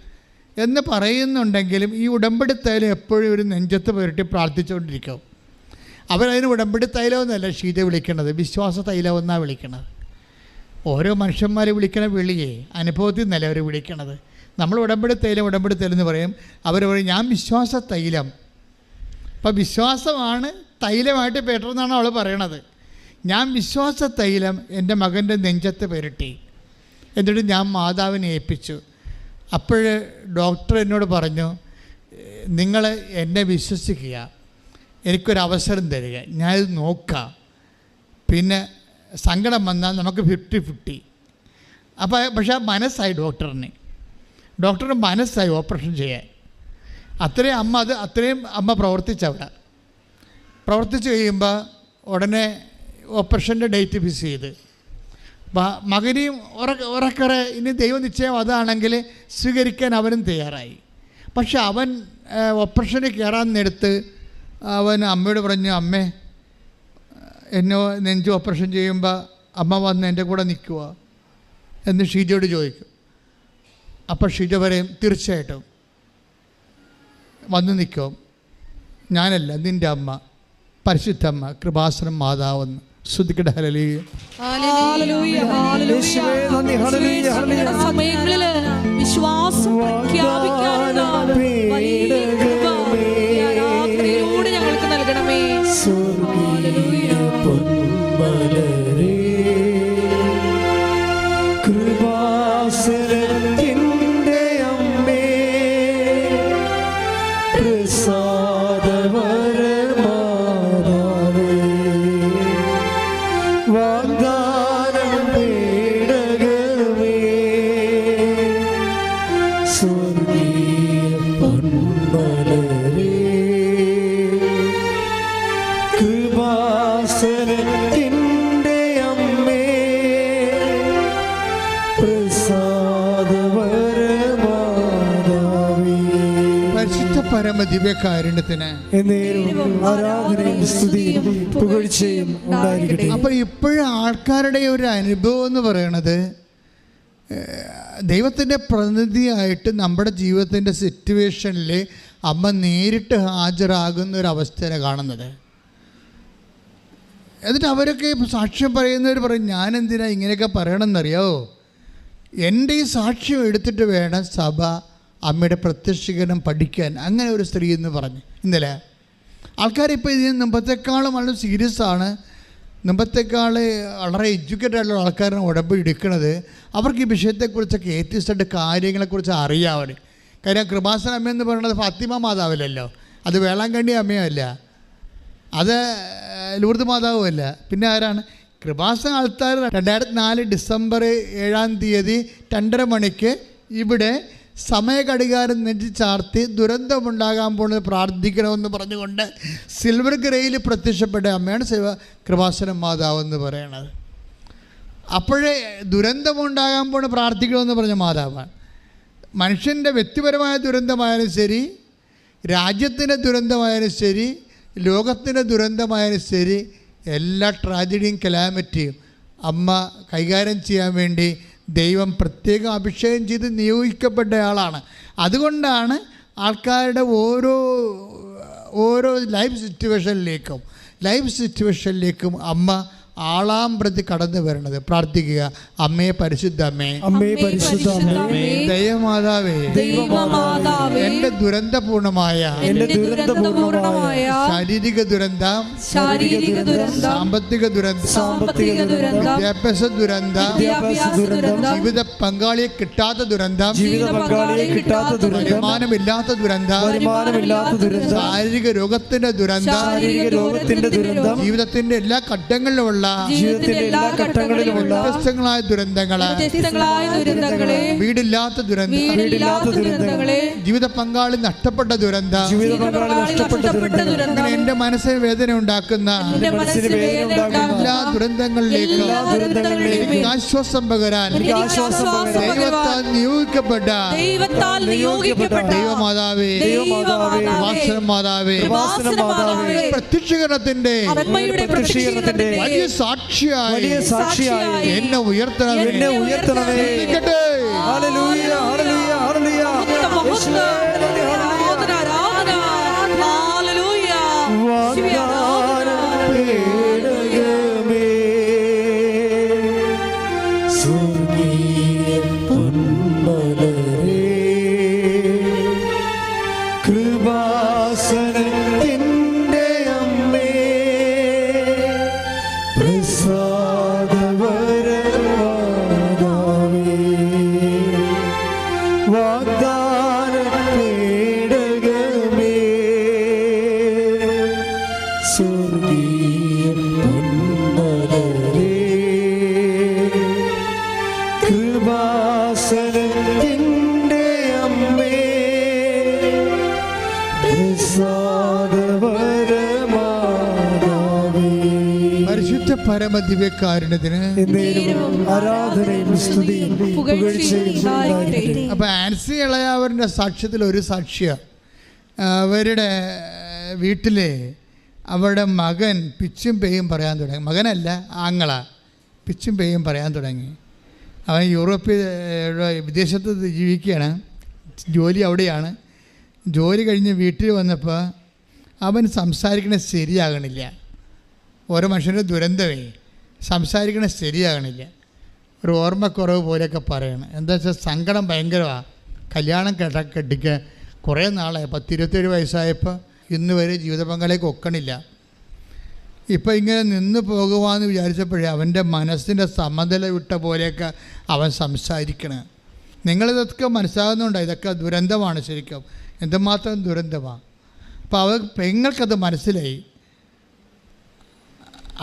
എന്ന് പറയുന്നുണ്ടെങ്കിലും ഈ ഉടമ്പടി തൈലം എപ്പോഴും ഒരു നെഞ്ചത്ത് പുരട്ടി പ്രാർത്ഥിച്ചുകൊണ്ടിരിക്കും. അവരതിന് ഉടമ്പടി തൈലമെന്നല്ല ഷീജ വിളിക്കണത്, വിശ്വാസ തൈലമെന്നാണ് വിളിക്കണത്. ഓരോ മനുഷ്യന്മാരെ വിളിക്കണ വിളിയേ അനുഭവത്തിൽ നിന്നല്ല അവർ വിളിക്കണത്. നമ്മൾ ഉടമ്പടി തൈലം എന്ന് പറയും. അവർ പറയും, ഞാൻ വിശ്വാസ തൈലം. അപ്പോൾ വിശ്വാസമാണ് തൈലമായിട്ട് പെട്ടെന്നാണ് അവൾ പറയണത്. ഞാൻ വിശ്വാസ തൈലം എൻ്റെ മകൻ്റെ നെഞ്ചത്ത് പുരട്ടി, എന്നിട്ട് ഞാൻ മാതാവിനെ ഏൽപ്പിച്ചു. അപ്പോൾ ഡോക്ടർ എന്നോട് പറഞ്ഞു, നിങ്ങൾ എന്നെ വിശ്വസിക്കുക, എനിക്കൊരവസരം തരിക, ഞാനിത് നോക്കാം, പിന്നെ സങ്കടം വന്നാൽ നമുക്ക് 50-50. പക്ഷേ മനസ്സായി ഡോക്ടറിന് മനസ്സായി ഓപ്പറേഷൻ ചെയ്യാൻ. അത്രയും അമ്മ പ്രവർത്തിച്ച് കഴിയുമ്പോൾ ഉടനെ ഓപ്പറേഷൻ്റെ ഡേറ്റ് ഫിക്സ് ചെയ്ത് മകനെയും ഉറക്കറെ ഇനി ദൈവനിശ്ചയം അതാണെങ്കിൽ സ്വീകരിക്കാൻ അവനും തയ്യാറായി. പക്ഷെ അവൻ ഓപ്പറേഷന് കയറാൻ നേരത്ത് അവൻ അമ്മയോട് പറഞ്ഞു, അമ്മേ എന്നെ നെഞ്ച് ഓപ്പറേഷൻ ചെയ്യുമ്പോൾ അമ്മ വന്ന് എൻ്റെ കൂടെ നിൽക്കുക എന്ന് ഷീജയോട് ചോദിക്കും. അപ്പോൾ ഷീജ പറയും, തീർച്ചയായിട്ടും വന്ന് നിൽക്കും, ഞാനല്ല നിൻ്റെ അമ്മ, പരിശുദ്ധമ്മ, കൃപാസനം മാതാവെന്ന്. ശ്രുതിക്കട്ടെ. ഹല്ലേലൂയ. സമയങ്ങളിൽ വിശ്വാസം പ്രഖ്യാപിക്കാനുള്ള രാത്രിയിലൂടെ ഞങ്ങൾക്ക് നൽകണമേ. കൃപാസനത്തിൻ്റെ അമ്മ പ്രസാദവരമാതാവേ വാഗ്ദാനം പേടകമേ സ്വർഗീയ പൊന്മലരേ കൃപാസനത്തിൻ്റെ അമ്മേ പ്രസാദവരമാതാവേ പരിശുദ്ധ പരമ ദിവ്യകാരുണ്യത്തിന് എന്നേരവും ആരാധനയും സ്തുതിയും പുകഴ്ചയും ഉണ്ടായിരിക്കട്ടെ. അപ്പോൾ ഇപ്പോഴും ആൾക്കാരുടെ ഒരു അനുഭവം എന്ന് പറയണത് ദൈവത്തിൻ്റെ പ്രതിനിധിയായിട്ട് നമ്മുടെ ജീവിതത്തിൻ്റെ സിറ്റുവേഷനിൽ അമ്മ നേരിട്ട് ഹാജരാകുന്ന ഒരു അവസ്ഥയാണ് കാണുന്നത്. എന്നിട്ട് അവരൊക്കെ സാക്ഷ്യം പറയുന്നവർ പറയും, ഞാൻ എന്തിനാ ഇങ്ങനെയൊക്കെ പറയണമെന്നറിയാമോ? എൻ്റെ ഈ സാക്ഷ്യം എടുത്തിട്ട് വേണം സഭ അമ്മയുടെ പ്രത്യക്ഷീകരണം പഠിക്കാൻ. അങ്ങനെ ഒരു സ്ത്രീ എന്ന് പറഞ്ഞു ഇന്നലെ. ആൾക്കാരിപ്പോൾ ഇതിന് മുമ്പത്തെക്കാളും വളരെ സീരിയസ് ആണ്. മുമ്പത്തെക്കാൾ വളരെ എഡ്യൂക്കേറ്റഡ് ആയിട്ടുള്ള ആൾക്കാരാണ് ഉടമ്പടി എടുക്കുന്നത്. അവർക്ക് ഈ വിഷയത്തെക്കുറിച്ചൊക്കെ ഏത്യസ്റ്റായിട്ട് കാര്യങ്ങളെക്കുറിച്ച് അറിയാവർ. കാര്യം കൃപാസന അമ്മയെന്ന് പറയുന്നത് ഫാത്തിമ മാതാവില്ലല്ലോ, അത് വേളാങ്കണ്ണി അമ്മയല്ല, അത് ലൂർദ് മാതാവുമല്ല. പിന്നെ ആരാണ്? കൃപാസന ആൾക്കാർ 2004 ഡിസംബർ 7-ാം തീയതി 2:30 മണിക്ക് ഇവിടെ സമയഘടികാരം നെഞ്ചി ചാർത്തി ദുരന്തമുണ്ടാകാൻ പോകുന്നത് പ്രാർത്ഥിക്കണമെന്ന് പറഞ്ഞുകൊണ്ട് സിൽവർ ഗ്രേയിൽ പ്രത്യക്ഷപ്പെട്ട അമ്മയാണ് കൃപാസന മാതാവ് എന്ന് പറയണത്. അപ്പോഴേ ദുരന്തമുണ്ടാകാൻ പോകുന്നത് പ്രാർത്ഥിക്കണമെന്ന് പറഞ്ഞ മാതാവാണ്. മനുഷ്യൻ്റെ വ്യക്തിപരമായ ദുരന്തമായാലും ശരി, രാജ്യത്തിൻ്റെ ദുരന്തമായാലും ശരി, ലോകത്തിൻ്റെ ദുരന്തമായാലും ശരി, എല്ലാ ട്രാജഡിയും കലാമിറ്റിയും അമ്മ കൈകാര്യം ചെയ്യാൻ വേണ്ടി ദൈവം പ്രത്യേകം അഭിഷേകം ചെയ്ത് നിയോഗിക്കപ്പെട്ട ആളാണ്. അതുകൊണ്ടാണ് ആൾക്കാരുടെ ഓരോ ലൈഫ് സിറ്റുവേഷനിലേക്കും അമ്മ ആളാം പ്രതി കടന്നു വരണത്. പ്രാർത്ഥിക്കുക, അമ്മേ പരിശുദ്ധ അമ്മേ, അമ്മേ പരിശുദ്ധ അമ്മേ, ദൈവമാതാവേ, എൻ്റെ ദുരന്തപൂർണമായ ശാരീരിക ദുരന്തം, സാമ്പത്തിക ദുരന്തം, വിദ്യാഭ്യാസ ദുരന്തം, ജീവിത പങ്കാളിയെ കിട്ടാത്ത ദുരന്തം, വരുമാനമില്ലാത്ത ദുരന്തം, ശാരീരിക രോഗത്തിന്റെ ദുരന്തം, ജീവിതത്തിന്റെ എല്ലാ ഘട്ടങ്ങളിലുമുള്ള വ്യത്യസ്തങ്ങളായ ദുരന്തങ്ങളെ, വീടില്ലാത്ത ദുരന്തങ്ങളെ, ജീവിത പങ്കാളി നഷ്ടപ്പെട്ട ദുരന്തം, അങ്ങനെ എൻ്റെ മനസ്സിന് വേദന ഉണ്ടാക്കുന്ന എല്ലാ ദുരന്തങ്ങളിലേക്കും ആശ്വാസം പകരാൻ ദൈവത്താൽ നിയോഗിക്കപ്പെട്ട ദൈവമാതാവേ, മാതാവേ, പ്രത്യക്ഷീകരണത്തിന്റെ വലിയ സാക്ഷിയായി എന്നെ ഉയർത്തണമേ. ഹല്ലേലൂയ, ഹല്ലേലൂയ, ഹല്ലേലൂയ. വാഗ്ദാനപേടകമേ, സ്വർഗീയ പൊന്മലരേ, കൃപാസനത്തിൻ്റെ അമ്മേ, പ്രസാദവരമാതാവേ, വാഗ്ദാനപേടകമേ, സ്വർഗീയ പൊന്മലരേ, കൃപാസനത്തിൻ്റെ അമ്മേ, പ്രസാദവരമാതാവേ. പരിശുദ്ധ പരമദിവ്യകാരുണ്യത്തിന് ആരാധനയും സ്തുതിയും പുകഴ്ചയും ഉണ്ടായിരിക്കട്ടെ. അപ്പോൾ ആൻസി ഇളയാവറിൻ്റെ സാക്ഷ്യത്തിൽ ഒരു സാക്ഷ്യം, അവരുടെ വീട്ടിൽ അവരുടെ മകൻ പിച്ചും പേയും പറയാൻ തുടങ്ങി. മകനല്ല, ആങ്ങള പിച്ചും പേയും പറയാൻ തുടങ്ങി. അവൻ യൂറോപ്പിൽ വിദേശത്ത് ജീവിക്കുകയാണ്, ജോലി അവിടെയാണ്. ജോലി കഴിഞ്ഞ് വീട്ടിൽ വന്നപ്പോൾ അവൻ സംസാരിക്കണത് ശരിയാകണില്ല. ഓരോ മനുഷ്യൻ്റെ ദുരന്തമേ, സംസാരിക്കണത് ശരിയാകണില്ല. ഒരു ഓർമ്മക്കുറവ് പോലെയൊക്കെ പറയണം. എന്താ വെച്ചാൽ സങ്കടം ഭയങ്കരമാണ്. കല്യാണം കെട്ടിക്കാൻ കുറേ നാളായി, 10-27 വയസ്സായപ്പോൾ ഇന്ന് വരെ ജീവിത പങ്കാളിക്ക് ഒക്കണില്ല. ഇപ്പം ഇങ്ങനെ നിന്ന് പോകുവാന്ന് വിചാരിച്ചപ്പോഴേ അവൻ്റെ മനസ്സിൻ്റെ സമനില വിട്ട പോലെയൊക്കെ അവൻ സംസാരിക്കണം. നിങ്ങളിതൊക്കെ മനസ്സിലാകുന്നുണ്ടോ? ഇതൊക്കെ ദുരന്തമാണ് ശരിക്കും, എന്തുമാത്രം ദുരന്തമാണ്. അപ്പോൾ പെങ്ങൾക്കത് മനസ്സിലായി.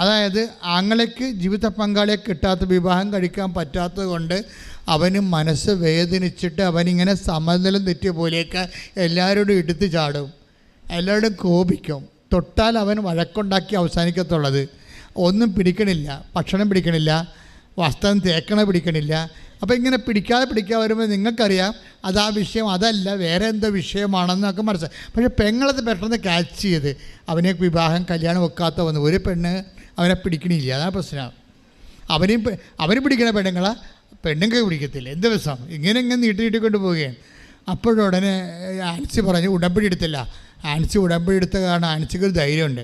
അതായത് ആങ്ങളയ്ക്ക് ജീവിത പങ്കാളിയെ കിട്ടാത്ത, വിവാഹം കഴിക്കാൻ പറ്റാത്തത് കൊണ്ട് അവന് മനസ്സ് വേദനിച്ചിട്ട് അവനിങ്ങനെ സമനില തെറ്റിയ പോലെയൊക്കെ എല്ലാവരോടും എടുത്ത് ചാടും, എല്ലാവരോടും കോപിക്കും. തൊട്ടാൽ അവൻ വഴക്കുണ്ടാക്കി അവസാനിക്കത്തുള്ളത്. ഒന്നും പിടിക്കണില്ല, ഭക്ഷണം പിടിക്കണില്ല, വസ്ത്രം തേക്കണ പിടിക്കണില്ല. അപ്പോൾ ഇങ്ങനെ പിടിക്കാതെ വരുമ്പോൾ നിങ്ങൾക്കറിയാം അത് ആ വിഷയം അതല്ല, വേറെ എന്തോ വിഷയമാണെന്നൊക്കെ മനസ്സിലായി. പക്ഷേ പെങ്ങളത് പെട്ടെന്ന് ക്യാച്ച് ചെയ്ത് അവനെ വിവാഹം കല്യാണം വെക്കാത്ത വന്നു. ഒരു പെണ്ണ് അവനെ പിടിക്കണില്ല, അതാണ് പ്രശ്നം. അവന് പിടിക്കണ പെണ്ണുങ്ങൾ പിടിക്കത്തില്ല. എന്ത് ദിവസം ഇങ്ങനെ നീട്ടിക്കൊണ്ട് പോവുകയാണ്. അപ്പോഴുടനെ ആൻസി പറഞ്ഞു ഉടമ്പടി എടുത്തില്ല. ആൻസി ഉടമ്പടി എടുത്ത കാരണം ആൻസിക്ക് ഒരു ധൈര്യമുണ്ട്.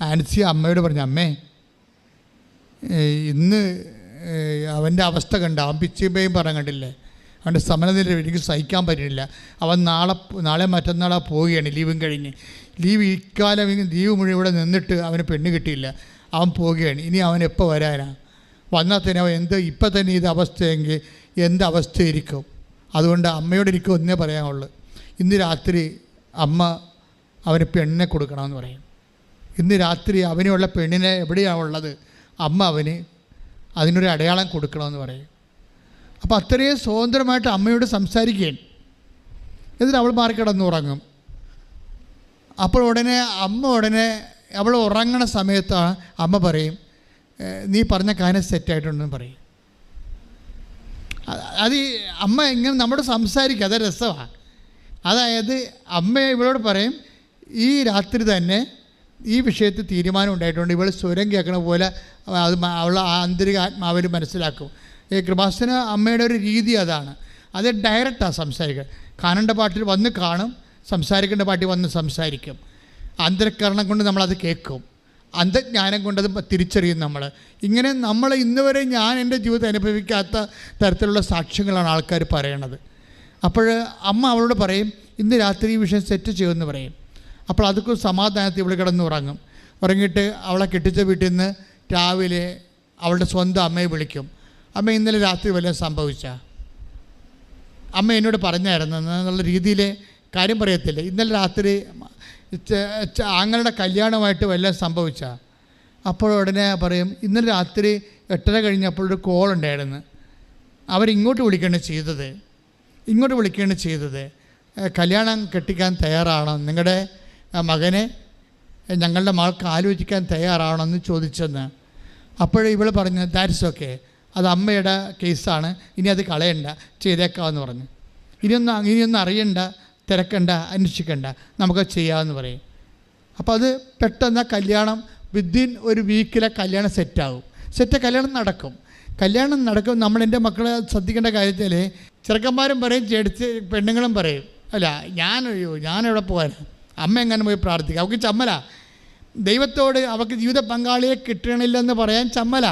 ആൻസി അമ്മയോട് പറഞ്ഞു, അമ്മേ ഇന്ന് അവൻ്റെ അവസ്ഥ കണ്ട, അവൻ പിച്ചിപ്പയും പറയാൻ കണ്ടില്ലേ, അവൻ്റെ സമനില എനിക്ക് സഹിക്കാൻ പറ്റുന്നില്ല. അവൻ നാളെ മറ്റന്നാളെ പോവുകയാണ്, ലീവും കഴിഞ്ഞ്. ഇക്കാലം ലീവ് മുഴുവൻ ഇവിടെ നിന്നിട്ട് അവന് പെണ്ണ് കിട്ടിയില്ല, അവൻ പോവുകയാണ്. ഇനി അവൻ എപ്പോൾ വരാനാണ്? വന്നാൽ തന്നെ അവൻ ഇപ്പം തന്നെ ഇത് അവസ്ഥയെങ്കിൽ എന്ത് അവസ്ഥയായിരിക്കും? അതുകൊണ്ട് അമ്മയോട് എനിക്ക് ഒന്നേ പറയാനുള്ളൂ, ഇന്ന് രാത്രി അമ്മ അവന് പെണ്ണിനെ കൊടുക്കണമെന്ന് പറയും. ഇന്ന് രാത്രി അവനുള്ള പെണ്ണിനെ എവിടെയാണ് ഉള്ളത്, അമ്മ അവന് അതിനൊരു അടയാളം കൊടുക്കണമെന്ന് പറയും. അപ്പോൾ അത്രയും സ്വതന്ത്രമായിട്ട് അമ്മയോട് സംസാരിക്കുകയാണ്. എന്നിട്ട് അവൾ മാറിക്കിടന്നുറങ്ങും. അപ്പോൾ ഉടനെ അവൾ ഉറങ്ങണ സമയത്താണ് അമ്മ പറയും, നീ പറഞ്ഞ കാര്യം സെറ്റായിട്ടുണ്ടെന്ന് പറയും. അത് അമ്മ ഇങ്ങനെ നമ്മോട് സംസാരിക്കുക, അത് രസമാണ്. അതായത് അമ്മ ഇവളോട് പറയും, ഈ രാത്രി തന്നെ ഈ വിഷയത്തിൽ തീരുമാനം ഉണ്ടായിട്ടുണ്ട്. ഇവൾ സ്വരം കേൾക്കണ പോലെ അത് അവൾ ആന്തരിക ആത്മാവിൽ മനസ്സിലാക്കും. ഈ കൃപാസന അമ്മയുടെ ഒരു രീതി അതാണ്. അത് ഡയറക്റ്റാണ് സംസാരിക്കുക. കാണേണ്ട പാട്ടിൽ വന്ന് കാണും, സംസാരിക്കേണ്ട പാട്ടിൽ വന്ന് സംസാരിക്കും. അന്തരക്കരണം കൊണ്ട് നമ്മളത് കേൾക്കും, അന്തജ്ഞാനം കൊണ്ടത് തിരിച്ചറിയും നമ്മൾ. ഇങ്ങനെ നമ്മൾ ഇന്ന് വരെ ഞാൻ എൻ്റെ ജീവിതത്തിൽ അനുഭവിക്കാത്ത തരത്തിലുള്ള സാക്ഷ്യങ്ങളാണ് ആൾക്കാർ പറയണത്. അപ്പോൾ അമ്മ അവളോട് പറയും, ഇന്ന് രാത്രി ഈ വിഷയം സെറ്റ് ചെയ്യുമെന്ന് പറയും. അപ്പോൾ അതൊക്കെ സമാധാനത്തിൽ ഇവിടെ കിടന്നുറങ്ങും. ഉറങ്ങിയിട്ട് അവളെ കെട്ടിച്ച വീട്ടിൽ നിന്ന് രാവിലെ അവളുടെ സ്വന്തം അമ്മയെ വിളിക്കും. അമ്മ ഇന്നലെ രാത്രി വല്ലതും സംഭവിച്ച? അമ്മ എന്നോട് പറഞ്ഞായിരുന്നു എന്നുള്ള രീതിയിൽ കാര്യം പറയത്തില്ല. ഇന്നലെ രാത്രി ആങ്ങളുടെ കല്യാണമായിട്ട് വല്ലതും സംഭവിച്ച? അപ്പോഴുടനെ പറയും, ഇന്നലെ രാത്രി 8:30 കഴിഞ്ഞപ്പോഴൊരു കോൾ ഉണ്ടായിരുന്നു, അവരിങ്ങോട്ട് വിളിക്കുകയാണ് ചെയ്തത്. കല്യാണം കെട്ടിക്കാൻ തയ്യാറാണോ, നിങ്ങളുടെ മകനെ ഞങ്ങളുടെ മകൾക്ക് ആലോചിക്കാൻ തയ്യാറാണോ എന്ന് ചോദിച്ചെന്ന്. അപ്പോഴേ ഇവൾ പറഞ്ഞു, ദാറ്റ്സ് ഓക്കെ, അത് അമ്മയുടെ കേസാണ്, ഇനി അത് കളയണ്ട, ചെയ്തേക്കാമെന്ന് പറഞ്ഞു. ഇനിയൊന്നും അറിയണ്ട, തിരക്കണ്ട, അന്വേഷിക്കണ്ട, നമുക്ക് ചെയ്യാമെന്ന് പറയും. അപ്പോൾ അത് പെട്ടെന്ന് കല്യാണം വിത്തിൻ ഒരു വീക്കിലെ കല്യാണം സെറ്റാകും. കല്യാണം നടക്കും. നമ്മൾ എൻ്റെ മക്കളെ ശ്രദ്ധിക്കേണ്ട കാര്യത്തിൽ ചെറുക്കന്മാരും പറയും, പെണ്ണുങ്ങളും പറയും, അല്ല ഞാനെവിടെ പോകാൻ, അമ്മ എങ്ങനെ പോയി പ്രാർത്ഥിക്കുക, അവൾക്ക് ചമ്മല. ദൈവത്തോട് അവൾക്ക് ജീവിത പങ്കാളിയെ കിട്ടണില്ലെന്ന് പറയാൻ ചമ്മല.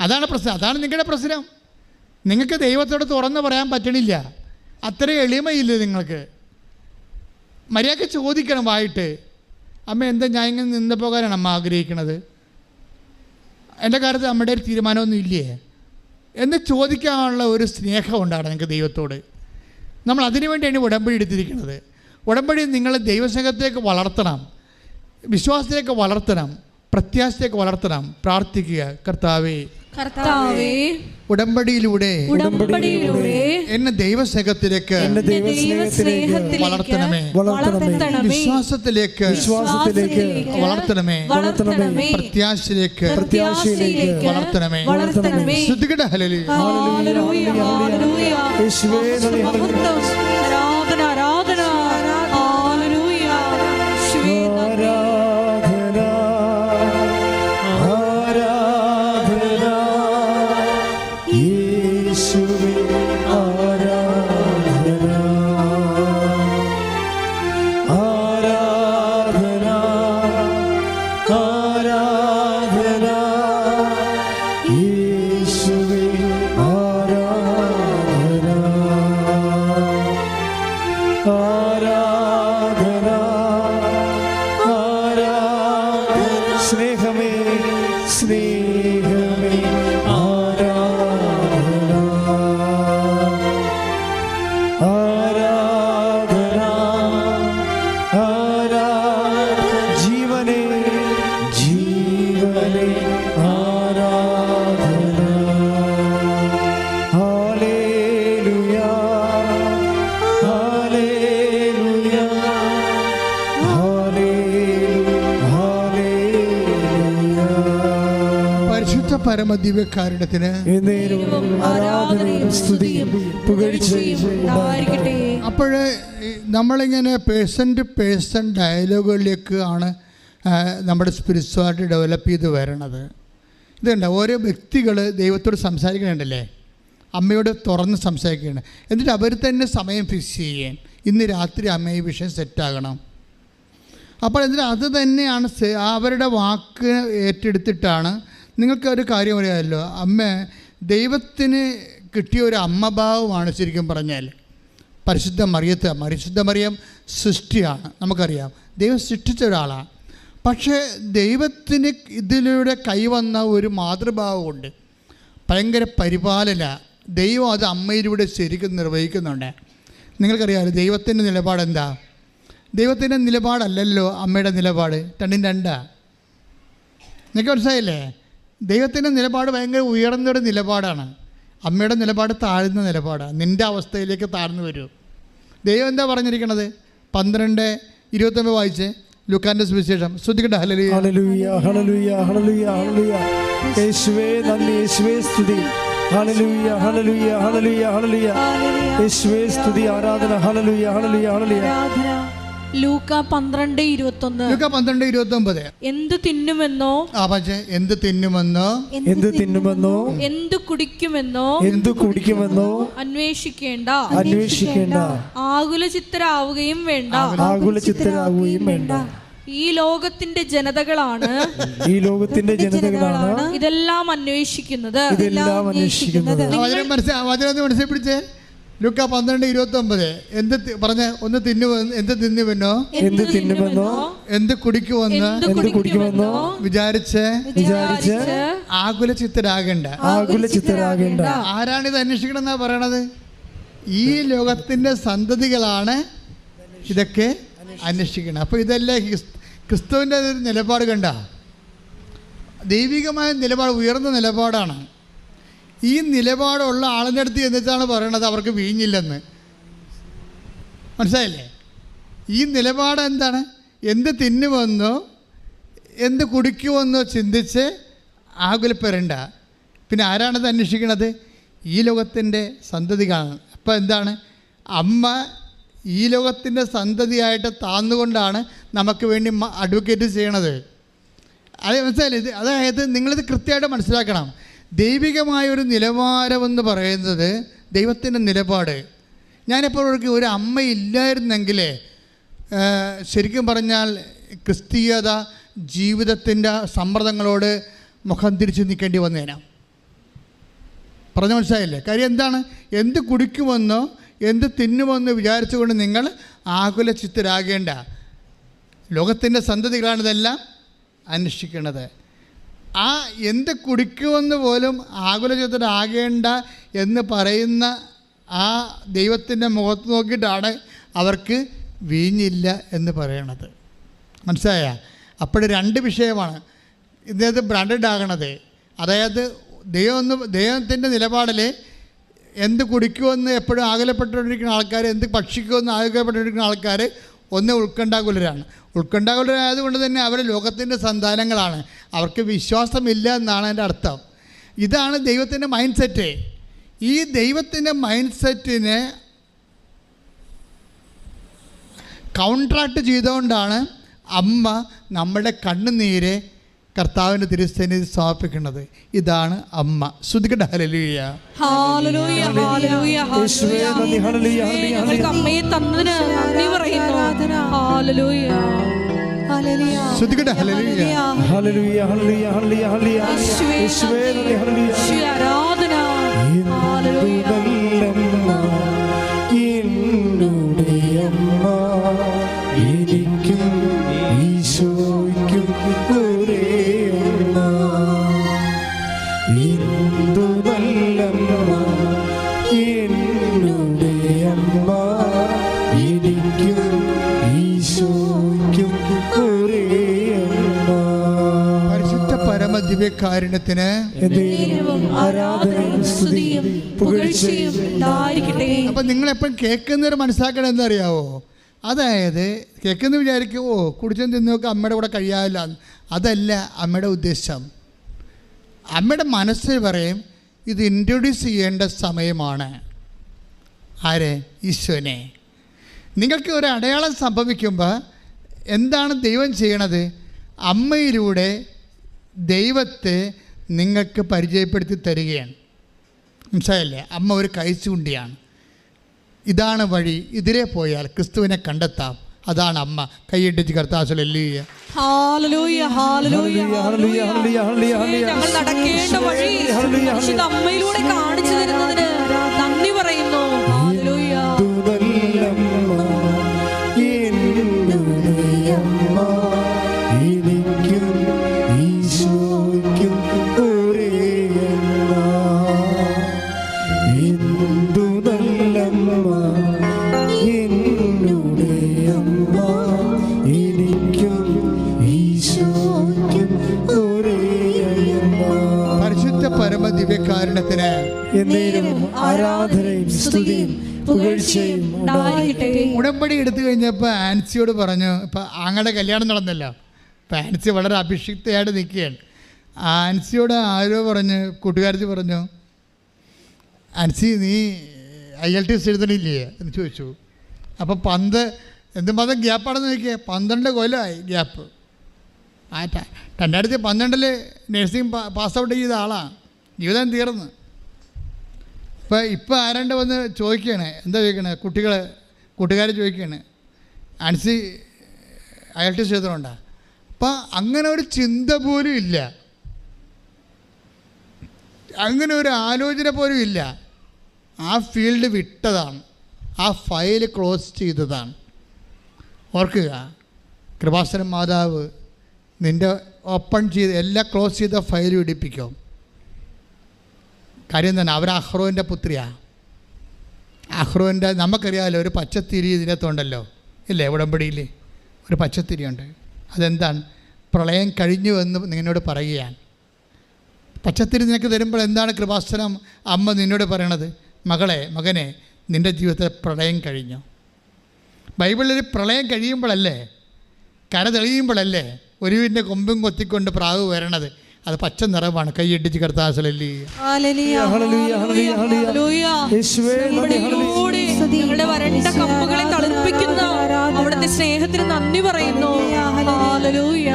അതാണ് പ്രശ്നം. അതാണ് നിങ്ങളുടെ പ്രശ്നം. നിങ്ങൾക്ക് ദൈവത്തോട് തുറന്ന് പറയാൻ പറ്റണില്ല. അത്രയും എളിമയില്ല നിങ്ങൾക്ക്. മര്യാദയ്ക്ക് ചോദിക്കണം വായിട്ട്, അമ്മ എന്താ ഞാൻ ഇങ്ങനെ നിന്ന് പോകാനാണ് അമ്മ ആഗ്രഹിക്കണത്, എൻ്റെ കാര്യത്തിൽ അമ്മയുടെ ഒരു തീരുമാനമൊന്നും ഇല്ലേ എന്ന് ചോദിക്കാനുള്ള ഒരു സ്നേഹം ഉണ്ടാകണം നിങ്ങൾക്ക് ദൈവത്തോട്. നമ്മൾ അതിനു വേണ്ടിയാണ് ഉടമ്പടി എടുത്തിരിക്കുന്നത്. ഉടമ്പടി നിങ്ങളെ ദൈവസ്നേഹത്തേക്ക് വളർത്തണം, വിശ്വാസത്തിലേക്ക് വളർത്തണം, പ്രത്യാശയിലേക്ക് വളർത്തണം. പ്രാർത്ഥിക്കുക, കർത്താവേ ഉടമ്പടിയിലൂടെ എന്നെ ദൈവസ്നേഹത്തിലേക്ക് വളർത്തണമേ, വിശ്വാസത്തിലേക്ക് വളർത്തണമേ, പ്രത്യാശയിലേക്ക് വളർത്തണമേ. ശ്രദ്ധിക്കട്ടെ, ഹല്ലേലൂയ. പരമദിവ്യകാരുണ്യത്തിന് എന്നേരവും ആരാധനയും സ്തുതിയും പുകഴ്ചയും ഉണ്ടായിരിക്കട്ടെ. അപ്പോൾ നമ്മളിങ്ങനെ പേഴ്സൺ ടു പേഴ്സൺ ഡയലോഗുകളിലേക്ക് ആണ് നമ്മുടെ സ്പിരിച്വാലിറ്റി ഡെവലപ്പ് ചെയ്ത് വരണത്. ഇതുണ്ട്, ഓരോ വ്യക്തികൾ ദൈവത്തോട് സംസാരിക്കണുണ്ടല്ലേ, അമ്മയോട് തുറന്ന് സംസാരിക്കുകയാണ്. എന്നിട്ട് അവർ തന്നെ സമയം ഫിക്സ് ചെയ്യാൻ, ഇന്ന് രാത്രി അമ്മ ഈ വിഷയം സെറ്റാകണം. അപ്പോൾ എന്നിട്ട് അത് തന്നെയാണ് അവരുടെ വാക്ക് ഏറ്റെടുത്തിട്ടാണ്. നിങ്ങൾക്ക് ഒരു കാര്യം അറിയാമല്ലോ, അമ്മ ദൈവത്തിന് കിട്ടിയ ഒരു അമ്മഭാവമാണ് ശരിക്കും പറഞ്ഞാൽ. പരിശുദ്ധ മറിയം സൃഷ്ടിയാണ്, നമുക്കറിയാം, ദൈവം സൃഷ്ടിച്ച ഒരാളാണ്. പക്ഷേ ദൈവത്തിന് ഇതിലൂടെ കൈവന്ന ഒരു മാതൃഭാവമുണ്ട്, ഭയങ്കര പരിപാലന. ദൈവം അത് അമ്മയിലൂടെ ശരിക്കും നിർവഹിക്കുന്നുണ്ട്. നിങ്ങൾക്കറിയാമല്ലോ ദൈവത്തിൻ്റെ നിലപാടെന്താ? ദൈവത്തിൻ്റെ നിലപാടല്ലല്ലോ അമ്മയുടെ നിലപാട്, രണ്ടും രണ്ടാ. നിങ്ങൾക്ക് മനസ്സിലായില്ലേ? ദൈവത്തിൻ്റെ നിലപാട് ഭയങ്കര ഉയർന്നൊരു നിലപാടാണ്, അമ്മയുടെ നിലപാട് താഴ്ന്ന നിലപാടാണ്. നിൻ്റെ അവസ്ഥയിലേക്ക് താഴ്ന്നു വരൂ. ദൈവം എന്താ പറഞ്ഞിരിക്കണത്? 12:29 വായിച്ച്, ലൂക്കാന്റെ സുവിശേഷം. ശ്രദ്ധിക്കട്ടെ. ഹല്ലേലൂയ ഹല്ലേലൂയ ഹല്ലേലൂയ ഹല്ലേലൂയ ഹല്ലേലൂയ. യേശുവേ നന്ദി, യേശുവേ സ്തുതി. ഹല്ലേലൂയ ഹല്ലേലൂയ ഹല്ലേലൂയ ഹല്ലേലൂയ. യേശുവേ സ്തുതി, ആരാധന. ഹല്ലേലൂയ ഹല്ലേലൂയ ഹല്ലേലൂയ. ലൂക്ക 12:29. ലൂക്ക 12:29. എന്ത് തിന്നുമെന്നോ, എന്ത് തിന്നുമെന്നോ, എന്ത് തിന്നുമെന്നോ, എന്ത് കുടിക്കുമെന്നോ, എന്ത് കുടിക്കുമെന്നോ അന്വേഷിക്കേണ്ട, ആകുലചിത്തരാവുകയും വേണ്ട, ആകുലചിത്തരാവുകയും വേണ്ട. ഈ ലോകത്തിന്റെ ജനതകളാണ് ഇതെല്ലാം അന്വേഷിക്കുന്നത്. വചനം മനസ്സിലാപ്പിടിച്ചേ. ലൂക്ക 12:29. എന്ത് പറഞ്ഞ? എന്ത് തിന്നുമെന്നോ, എന്ത് കുടിക്കുമെന്നോ വിചാരിച്ച് ആകുലചിത്തരാകേണ്ട. ആരാണിത് അന്വേഷിക്കണം എന്നാ പറയണത്? ഈ ലോകത്തിന്റെ സന്തതികളാണ് ഇതൊക്കെ അന്വേഷിക്കണം. അപ്പോൾ ഇതെല്ലാം ക്രിസ്തുവിൻ്റെ നിലപാട് കണ്ട, ദൈവികമായ നിലപാട്, ഉയർന്ന നിലപാടാണ്. ഈ നിലപാടുള്ള ആളിൻ്റെ അടുത്ത് എന്നിട്ടാണ് പറയണത് അവർക്ക് വീഞ്ഞില്ലെന്ന്. മനസ്സിലായില്ലേ? ഈ നിലപാട് എന്താണ്? എന്ത് തിന്നുമെന്നോ എന്ത് കുടിക്കുമെന്നോ ചിന്തിച്ച് ആകുലപ്പെടേണ്ട. പിന്നെ ആരാണത് അന്വേഷിക്കണത്? ഈ ലോകത്തിൻ്റെ സന്തതികളാണ്. അപ്പോൾ എന്താണ്? അമ്മ ഈ ലോകത്തിൻ്റെ സന്തതിയായിട്ട് താന്നുകൊണ്ടാണ് നമുക്ക് വേണ്ടി അഡ്വക്കേറ്റ് ചെയ്യണത്. അത് മനസ്സിലായില്ലേ? അതായത് നിങ്ങളിത് കൃത്യമായിട്ട് മനസ്സിലാക്കണം. ദൈവികമായൊരു നിലവാരമെന്ന് പറയുന്നത് ദൈവത്തിൻ്റെ നിലപാട്. ഞാനെപ്പോഴും ഒരു അമ്മയില്ലായിരുന്നെങ്കിൽ ശരിക്കും പറഞ്ഞാൽ ക്രിസ്തീയത ജീവിതത്തിൻ്റെ സമ്മർദ്ദങ്ങളോട് മുഖം തിരിച്ച് നിൽക്കേണ്ടി വന്നേനാ. പറഞ്ഞു മനസ്സിലായില്ലേ? കാര്യം എന്താണ്? എന്ത് കുടിക്കുമെന്നോ എന്ത് തിന്നുമെന്ന് വിചാരിച്ചുകൊണ്ട് നിങ്ങൾ ആകുലചിത്തരാകേണ്ട. ലോകത്തിൻ്റെ സന്തതികളാണിതെല്ലാം അന്വേഷിക്കുന്നത്. ആ എന്ത് കുടിക്കുമെന്ന് പോലും ആകുലചിത്തരാകേണ്ട എന്ന് പറയുന്ന ആ ദൈവത്തിൻ്റെ മുഖത്ത് നോക്കിയിട്ടാണ് അവർക്ക് വീഞ്ഞില്ല എന്ന് പറയണത്. മനസ്സിലായ? അപ്പോൾ രണ്ട് വിഷയമാണ് ഇദ്ദേഹത്തെ ബ്രാൻഡഡ് ആകണത്. അതായത് ദൈവത്തിൻ്റെ നിലപാടിൽ എന്ത് കുടിക്കുമെന്ന് എപ്പോഴും ആകുലപ്പെട്ടുകൊണ്ടിരിക്കുന്ന ആൾക്കാർ, എന്ത് ഭക്ഷിക്കുമെന്ന് ആകുലപ്പെട്ടുകൊണ്ടിരിക്കുന്ന ആൾക്കാർ ഒന്ന് ഉത്കണ്ഠാകുലരാണ്. ഉത്കണ്ഠാകുലരായതുകൊണ്ട് തന്നെ അവർ ലോകത്തിൻ്റെ സന്താനങ്ങളാണ്. അവർക്ക് വിശ്വാസമില്ല എന്നാണ് എൻ്റെ അർത്ഥം. ഇതാണ് ദൈവത്തിൻ്റെ മൈൻഡ് സെറ്റ്. ഈ ദൈവത്തിൻ്റെ മൈൻഡ് സെറ്റിനെ കൗൺട്രാക്ട് ചെയ്തുകൊണ്ടാണ് അമ്മ നമ്മുടെ കണ്ണുനീരെ കർത്താവിൻ്റെ തിരുസന്നിധിയിൽ സമർപ്പിക്കുന്നത്. ഇതാണ് അമ്മ. ശ്രുതിക്കട്ടെ. ഹല്ലേലൂയ ഹല്ലേലൂയ ഹല്ലേലൂയ ഹല്ലേലൂയ. അമ്മയെ തന്നതിന് നന്ദി പറയുന്നു. ഹല്ലേലൂയ ഹല്ലേലൂയ. ശ്രുതിക്കട്ടെ. ഹല്ലേലൂയ ഹല്ലേലൂയ ഹല്ലേലൂയ ഹല്ലേലൂയ ഹല്ലേലൂയ. യേശുവേ നന്ദി. ഹല്ലേലൂയ. ആരാധന. ഹല്ലേലൂയ. എന്നുടെ അമ്മ എനിക്കും ഈശോയ്ക്കും ഒരേ അമ്മ. എന്തു നല്ലമ്മ എന്നുടെ അമ്മ എനിക്കും ഈശോയ്ക്കും ഒരേ അമ്മ. പരിശുദ്ധ പരമദിവ്യകാരുണ്യത്തിന് ആരാധനയും സ്തുതിയും പുകഴ്ചയും ഉണ്ടായിരിക്കട്ടെ. അപ്പം നിങ്ങളെപ്പോഴും കേൾക്കുന്നവർ മനസ്സിലാക്കണം എന്നറിയാവോ? അതായത് കേൾക്കുന്ന വിചാരിക്കും, കുടിച്ചും തിന്നൊക്കെ അമ്മയുടെ കൂടെ കഴിയാവില്ല. അതല്ല അമ്മയുടെ ഉദ്ദേശം. അമ്മയുടെ മനസ്സിൽ പറയും ഇത് ഇൻട്രൊഡ്യൂസ് ചെയ്യേണ്ട സമയമാണ്. ആരെ? ഈശോനെ. നിങ്ങൾക്ക് ഒരു അടയാളം സംഭവിക്കുമ്പോൾ എന്താണ് ദൈവം ചെയ്യണത്? അമ്മയിലൂടെ ദൈവത്തെ നിങ്ങൾക്ക് പരിചയപ്പെടുത്തി തരികയാണ്. മനസ്സിലായില്ലേ? അമ്മ ഒരു കൈച്ചുണ്ടിയാണ്. ഇതാണ് വഴി, ഇതിലേ പോയാൽ ക്രിസ്തുവിനെ കണ്ടെത്താം. അതാണ് അമ്മ. കൈയിട്ടിച്ച് കർത്താവ് ഹല്ലേലൂയ. ഹല്ലേലൂയ, ഹല്ലേലൂയ, ഹല്ലേലൂയ. ഞങ്ങൾ നടക്കേണ്ട വഴി പരിശുദ്ധ അമ്മയിലൂടെ കാണിച്ചു തരുന്നതിന് നന്ദി പറയുന്നു. ഹല്ലേലൂയ. ദിവ്യകാരുണ്യത്തിന് ആരാധനയും സ്തുതിയും പുകഴ്ചയും ഉണ്ടാകട്ടെ. ഉടമ്പടി എടുത്തു കഴിഞ്ഞപ്പോൾ ആൻസിയോട് പറഞ്ഞു, ഇപ്പം ആങ്ങളുടെ കല്യാണം നടന്നല്ലോ, ഇപ്പം ആൻസി വളരെ അഭിഷിക്തയായിട്ട് നിൽക്കുകയാണ്. ആൻസിയോട് ആരോ പറഞ്ഞു, കൂട്ടുകാരത്തി പറഞ്ഞു, ആൻസി നീ IELTS എഴുതണില്ലേ എന്ന് ചോദിച്ചു. അപ്പോൾ എന്തുമാത്രം ഗ്യാപ്പാണെന്ന് നോക്കിയേ, 12 കൊല്ലമായി ഗ്യാപ്പ്. 2012 നഴ്സിംഗ് പാസ് ഔട്ട് ചെയ്ത ആളാണ്. ജീവിതം തീർന്ന്. ഇപ്പം ആരാണ്ട് വന്ന് ചോദിക്കുകയാണ്, എന്താ ചോദിക്കണേ, കൂട്ടുകാർ ചോദിക്കുകയാണ്, ആൻസി IELTS എഴുതണുണ്ടോ? അപ്പം അങ്ങനെ ഒരു ചിന്ത പോലും ഇല്ല, അങ്ങനെ ഒരു ആലോചന പോലും ഇല്ല. ആ ഫീൽഡ് വിട്ടതാണ്, ആ ഫയൽ ക്ലോസ് ചെയ്തതാണ്. ഓർക്കുക, കൃപാസനം മാതാവ് നിൻ്റെ ഓപ്പൺ ചെയ്ത് എല്ലാം ക്ലോസ് ചെയ്ത ഫയൽ ഇടിപ്പിക്കും. കാര്യം തന്നെ, അവർ അഹ്റോൻ്റെ പുത്രിയാണ്. അഹ്റോൻ്റെ നമുക്കറിയാമല്ലോ, ഒരു പച്ചത്തിരി ഇതിനകത്തുണ്ടല്ലോ ഇല്ലേ, ഉടമ്പടിയിൽ ഒരു പച്ചത്തിരിയുണ്ട്. അതെന്താണ്? പ്രളയം കഴിഞ്ഞു എന്ന് നിന്നോട് പറയുകയാണ്. പച്ചത്തിരി നിനക്ക് തരുമ്പോൾ എന്താണ് കൃപാസനം അമ്മ നിന്നോട് പറയണത്? മകനെ നിൻ്റെ ജീവിതത്തിൽ പ്രളയം കഴിഞ്ഞു. ബൈബിളിൽ പ്രളയം കഴിയുമ്പോഴല്ലേ, കര തെളിയുമ്പോഴല്ലേ ഒരുവിൻ്റെ കൊമ്പും കൊത്തിക്കൊണ്ട് പ്രാവ് വരണത്. അത് പച്ച നിറമാണ്. കൈയിട്ടിച്ച് കർത്താവ് ഞങ്ങളുടെ വരണ്ട കമ്പുകളെ തളിർപ്പിക്കുന്ന അവിടുത്തെ സ്നേഹത്തിന് നന്ദി പറയുന്നു. ഹല്ലേലൂയ.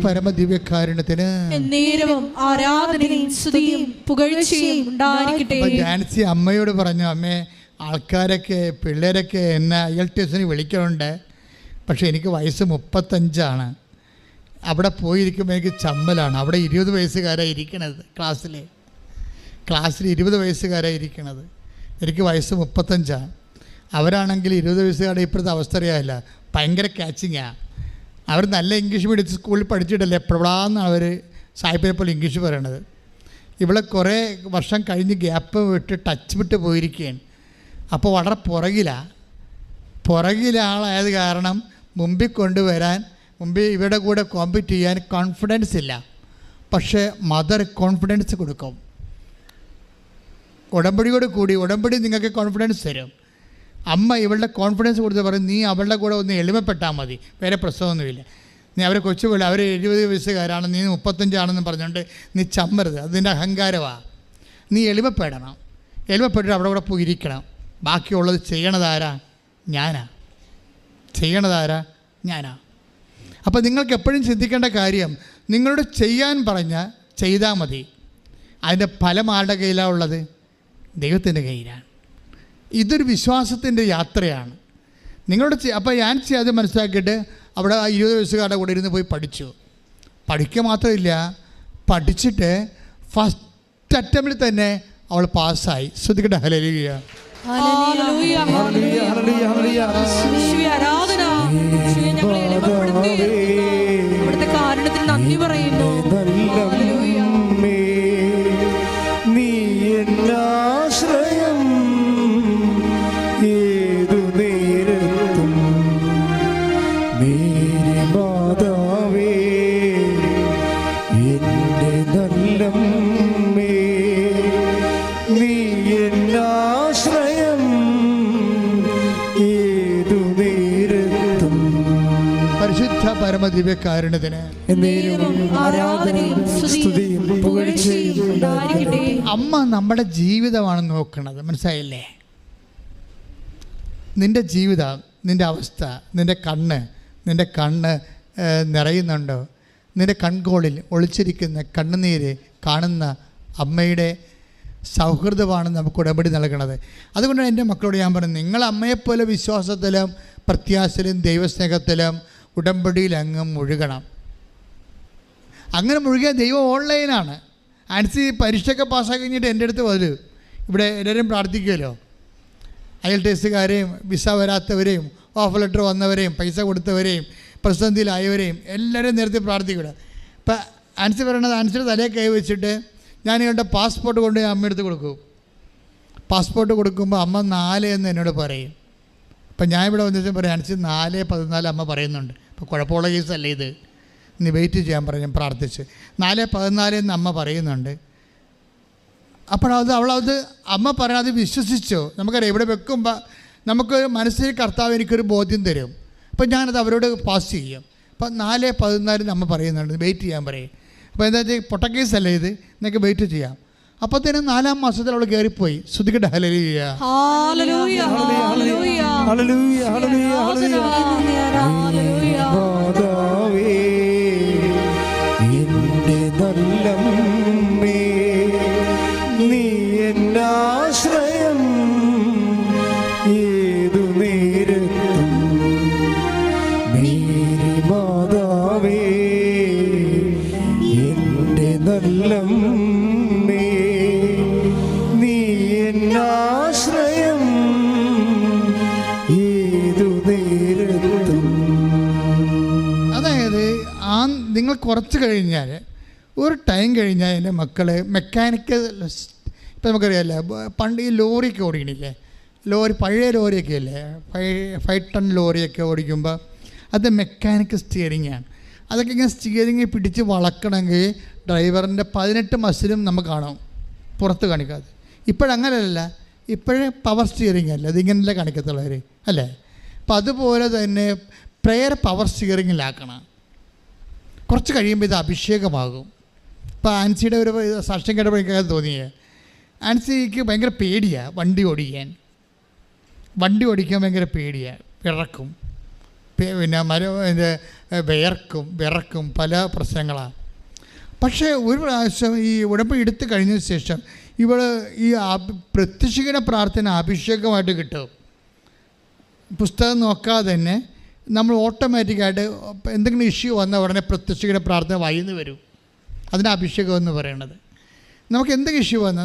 പരമദിവ്യകാരുണ്യത്തിന് എന്നേരവും ആരാധനയും സ്തുതിയും പുകഴ്ചയും ഉണ്ടായിരിക്കട്ടെ. ജാൻസി അമ്മയോട് പറഞ്ഞു, അമ്മേ ആൾക്കാരൊക്കെ പിള്ളേരൊക്കെ എന്നെ IELTS വിളിക്കുന്നുണ്ട്, പക്ഷേ എനിക്ക് വയസ്സ് 35. അവിടെ പോയിരിക്കുമ്പോൾ എനിക്ക് ചമ്മലാണ്. അവിടെ 20 വയസ്സുകാരാണ് ഇരിക്കണത്. ക്ലാസ്സിൽ 20 വയസ്സുകാരാണ് ഇരിക്കണത്. എനിക്ക് വയസ്സ് 35. അവരാണെങ്കിൽ 20 വയസ്സുകാരുടെ ഇപ്പോഴത്തെ അവസ്ഥ അറിയാമില്ല, ഭയങ്കര ക്യാച്ചിങ്ങാണ്. അവർ നല്ല ഇംഗ്ലീഷ് മീഡിയം സ്കൂളിൽ പഠിച്ചിട്ടല്ലേ എപ്പോഴാന്ന് അവർ സായിപ്പിനെ പോലെ ഇംഗ്ലീഷ് പറയണത്. ഇവിടെ കുറേ വർഷം കഴിഞ്ഞ് ഗ്യാപ്പ് വിട്ട് ടച്ച് വിട്ട് പോയിരിക്കുകയാണ്. അപ്പോൾ വളരെ പുറകിലെ ആളായത് കാരണം മുമ്പിൽ കൊണ്ടുവരാൻ, മുമ്പിൽ ഇവരുടെ കൂടെ കോമ്പീറ്റ് ചെയ്യാൻ കോൺഫിഡൻസ് ഇല്ല. പക്ഷേ മദർ കോൺഫിഡൻസ് കൊടുക്കും. ഉടമ്പടിയോട് കൂടി ഉടമ്പടി നിങ്ങൾക്ക് കോൺഫിഡൻസ് തരും. അമ്മ ഇവളുടെ കോൺഫിഡൻസ് കൊടുത്ത് പറയും, നീ അവളുടെ കൂടെ ഒന്ന് എളിമപ്പെട്ടാൽ മതി, വേറെ പ്രശ്നമൊന്നുമില്ല. നീ അവരെ കൊച്ചുപോലെ അവർ 70 വയസ്സുകാരാണ്, നീ 35 പറഞ്ഞുകൊണ്ട് നീ ചമ്മരുത്, അതിൻ്റെ അഹങ്കാരമാണ്. നീ എളിമപ്പെടണം. എളിമപ്പെട്ടിട്ട് അവിടെ കൂടെ പോയിരിക്കണം. ബാക്കിയുള്ളത് ചെയ്യണതാരാ? ഞാനാ. അപ്പോൾ നിങ്ങൾക്ക് എപ്പോഴും ചിന്തിക്കേണ്ട കാര്യം, നിങ്ങളോട് ചെയ്യാൻ പറഞ്ഞാൽ ചെയ്താൽ മതി. അതിൻ്റെ ഫലം ആരുടെ കയ്യിലാണ് ഉള്ളത്? ദൈവത്തിൻ്റെ കയ്യിലാണ്. ഇതൊരു വിശ്വാസത്തിൻ്റെ യാത്രയാണ്. നിങ്ങളോട് അപ്പോൾ ഞാൻ അത് മനസ്സിലാക്കിയിട്ട് അവിടെ 20 വയസ്സുകാരുടെ കൂടെ ഇരുന്ന് പോയി പഠിക്കുക മാത്രമില്ല, പഠിച്ചിട്ട് ഫസ്റ്റ് അറ്റംപ്റ്റിൽ തന്നെ അവൾ പാസ്സായി. ശ്രദ്ധിക്കട്ടെ. ഹല്ലേലൂയ. അവിടുത്തെ കാരുണ്യത്തിന് പരിശുദ്ധ പരമദിവ്യകാരുണ്യത്തിന് ആരാധനയും സ്തുതിയും പുകഴ്ചയും ഉണ്ടായിരിക്കട്ടെ. അമ്മ നമ്മുടെ ജീവിതമാണ് നോക്കുന്നത്, മനസ്സിലായില്ലേ? നിൻ്റെ ജീവിതം, നിൻ്റെ അവസ്ഥ, നിൻ്റെ കണ്ണ് നിറയുന്നുണ്ടോ? നിൻ്റെ കൺകോളിൽ ഒളിച്ചിരിക്കുന്ന കണ്ണുനീര് കാണുന്ന അമ്മയുടെ സൗഹൃദമാണ് നമുക്ക് ഉടമ്പടി നൽകണത്. അതുകൊണ്ടാണ് എൻ്റെ മക്കളോട് ഞാൻ പറയുന്നത്, നിങ്ങൾ അമ്മയെപ്പോലെ വിശ്വാസത്തിലും പ്രത്യാശയിലും ദൈവസ്നേഹത്തിലും ഉടമ്പടിയിൽ അങ്ങ് മുഴുകണം. അങ്ങനെ മുഴുകിയ ദൈവം ഓൺലൈനാണ്. ആൻസി പരീക്ഷയൊക്കെ പാസ്സാക്കി കഴിഞ്ഞിട്ട് എൻ്റെ അടുത്ത് വരും. ഇവിടെ എല്ലാവരും പ്രാർത്ഥിക്കുമല്ലോ, അയൽടേസുകാരെയും വിസ വരാത്തവരെയും ഓഫർ ലെറ്റർ വന്നവരെയും പൈസ കൊടുത്തവരെയും പ്രതിസന്ധിയിലായവരെയും എല്ലാവരെയും നേരത്തെ പ്രാർത്ഥിക്കുക. ഇപ്പം ആൻസി പറയണത്, ആൻസിയുടെ തലയെ കൈ വെച്ചിട്ട് ഞാൻ ഇവരുടെ പാസ്പോർട്ട് കൊണ്ട് അമ്മയെടുത്ത് കൊടുക്കും. പാസ്പോർട്ട് കൊടുക്കുമ്പോൾ അമ്മ 4 എന്ന് എന്നോട് പറയും. അപ്പം ഞാൻ ഇവിടെ വന്നിട്ട് പറയും, ആൻസി 4:14 അമ്മ പറയുന്നുണ്ട്. ഇപ്പോൾ കുഴപ്പമുള്ള കേസല്ലേ ഇത്, നീ വെയിറ്റ് ചെയ്യാൻ പറഞ്ഞു പ്രാർത്ഥിച്ച്. 4:14 എന്ന് അമ്മ പറയുന്നുണ്ട്. അപ്പോഴത് അവളത് അമ്മ പറയണത് വിശ്വസിച്ചോ. നമുക്കറിയാം, ഇവിടെ വെക്കുമ്പോൾ നമുക്ക് മനസ്സിൽ കർത്താവ് എനിക്കൊരു ബോധ്യം തരും. അപ്പം ഞാനത് അവരോട് പാസ് ചെയ്യും. അപ്പം 4:14 അമ്മ പറയുന്നുണ്ട്, വെയിറ്റ് ചെയ്യാൻ പറയും. അപ്പോൾ എന്താ വെച്ചാൽ പൊട്ടക്കേസല്ലേ ഇത്, നിങ്ങൾക്ക് വെയിറ്റ് ചെയ്യാം. അപ്പോഴത്തേനും 4-ാം മാസത്തിൽ അവൾ കയറിപ്പോയി. ശ്രുതിക്കട്ടെ ഹല്ലേലൂയ. ഹല്ലേലൂയ ഹല്ലേലൂയ ഹല്ലേലൂയ ഹല്ലേലൂയ ഹല്ലേലൂയ. മാതാവേ എൻ്റെ നല്ലമ്മേ, നീ എന്നാശ്രയം ഏതു നേരത്തും. മേരി മാതാവേ എൻ്റെ നല്ലമ്മേ, നീ എന്നാശ്രയം ഏതു നേരത്തും. അതായത് നിങ്ങൾ കുറച്ച് കഴിഞ്ഞാൽ, ഒരു ടൈം കഴിഞ്ഞാൽ എൻ്റെ മക്കളെ മെക്കാനിക്കൽ, ഇപ്പം നമുക്കറിയാമല്ലോ, പണ്ട് ഈ ലോറിയൊക്കെ ഓടിക്കണില്ലേ, പഴയ ലോറിയൊക്കെ അല്ലേ, 5 ടൺ ലോറിയൊക്കെ ഓടിക്കുമ്പോൾ അത് മെക്കാനിക്കൽ സ്റ്റിയറിങ്ങാണ്. അതൊക്കെ ഇങ്ങനെ സ്റ്റിയറിങ് പിടിച്ച് വളക്കണമെങ്കിൽ ഡ്രൈവറിൻ്റെ 18 മസിലും നമുക്ക് കാണാം, പുറത്ത് കാണിക്കാതെ. ഇപ്പോഴങ്ങനെയല്ല, ഇപ്പോഴേ പവർ സ്റ്റിയറിങ് അല്ല, അതിങ്ങനെയല്ലേ കാണിക്കത്തുള്ളവർ അല്ലേ. അപ്പം അതുപോലെ തന്നെ പ്രെയർ പവർ സ്റ്റിയറിങ്ങിലാക്കണം. കുറച്ച് കഴിയുമ്പോൾ ഇത് അഭിഷേകമാകും. ഇപ്പോൾ ആൻസിയുടെ ഒരു സാക്ഷ്യം കേട്ടപ്പോൾ എനിക്ക് തോന്നിയേ, ആൻസിക്ക് ഭയങ്കര പേടിയാണ് വണ്ടി ഓടിക്കാൻ ഭയങ്കര പേടിയാണ്. വിറക്കും, പിന്നെ വിറക്കും, പല പ്രശ്നങ്ങളാണ്. പക്ഷേ ഒരു പ്രാവശ്യം ഈ ഉടമ്പടി എടുത്തു കഴിഞ്ഞതിന് ശേഷം ഇവൾ ഈ പ്രത്യക്ഷിക്കുന്ന പ്രാർത്ഥന അഭിഷേകമായിട്ട് കിട്ടും. പുസ്തകം നോക്കാതെ തന്നെ നമ്മൾ ഓട്ടോമാറ്റിക്കായിട്ട് എന്തെങ്കിലും ഇഷ്യൂ വന്ന ഉടനെ പ്രത്യക്ഷിക്കുന്ന പ്രാർത്ഥന വായിന്ന് വരും. അതിന് അഭിഷേകം എന്ന് പറയുന്നത്. നമുക്ക് എന്തൊക്കെ ഇഷ്യൂ വന്നാൽ,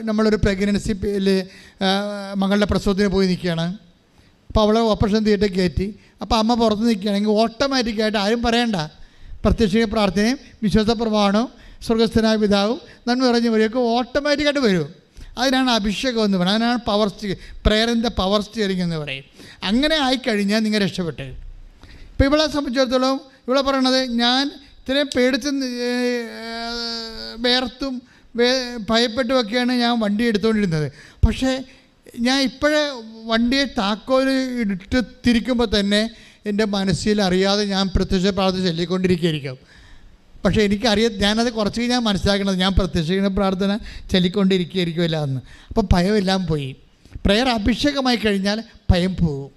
നമ്മളൊരു പ്രഗ്നൻസിയിൽ മകളുടെ പ്രസവത്തിന് പോയി നിൽക്കുകയാണ്. അപ്പോൾ അവളെ ഓപ്പറേഷൻ തിയേറ്ററിൽ കയറ്റി. അപ്പോൾ അമ്മ പുറത്ത് നിൽക്കുകയാണെങ്കിൽ ഓട്ടോമാറ്റിക്കായിട്ട് ആരും പറയണ്ട, പ്രത്യക്ഷിക പ്രാർത്ഥനയും വിശ്വാസ പ്രമാണവും സ്വർഗസ്ഥനായ പിതാവും നന്മ പറഞ്ഞു വരെയൊക്കെ ഓട്ടോമാറ്റിക്കായിട്ട് വരും. അതിനാണ് അഭിഷേകം എന്ന് പറയുന്നത്. അതിനാണ് പവർ പ്രേയറിൻ്റെ പവർ സ്റ്റിയറിംഗ് എന്ന് പറയും. അങ്ങനെ ആയിക്കഴിഞ്ഞാൽ നിങ്ങൾ രക്ഷപ്പെട്ടു. ഇപ്പോൾ ഇവളെ സംബന്ധിച്ചിടത്തോളം ഇവളെ പറയണത്, ഞാൻ ഇത്രയും പേടിച്ച് വേർത്തും ഭയപ്പെട്ടുമൊക്കെയാണ് ഞാൻ വണ്ടി എടുത്തുകൊണ്ടിരുന്നത്. പക്ഷേ ഞാൻ ഇപ്പോഴേ വണ്ടിയെ താക്കോൽ ഇട്ട് തിരിക്കുമ്പോൾ തന്നെ എൻ്റെ മനസ്സിൽ അറിയാതെ ഞാൻ പ്രത്യക്ഷ പ്രാർത്ഥന ചൊല്ലിക്കൊണ്ടിരിക്കുകയായിരിക്കും. പക്ഷേ ഞാനത് കുറച്ച് കഴിഞ്ഞാൽ മനസ്സിലാക്കണത് ഞാൻ പ്രത്യക്ഷിക്കുന്ന പ്രാർത്ഥന ചൊല്ലിക്കൊണ്ടിരിക്കുകയായിരിക്കുമല്ല എന്ന്. അപ്പോൾ ഭയമെല്ലാം പോയി. പ്രയർ അഭിഷേകമായി കഴിഞ്ഞാൽ ഭയം പോകും.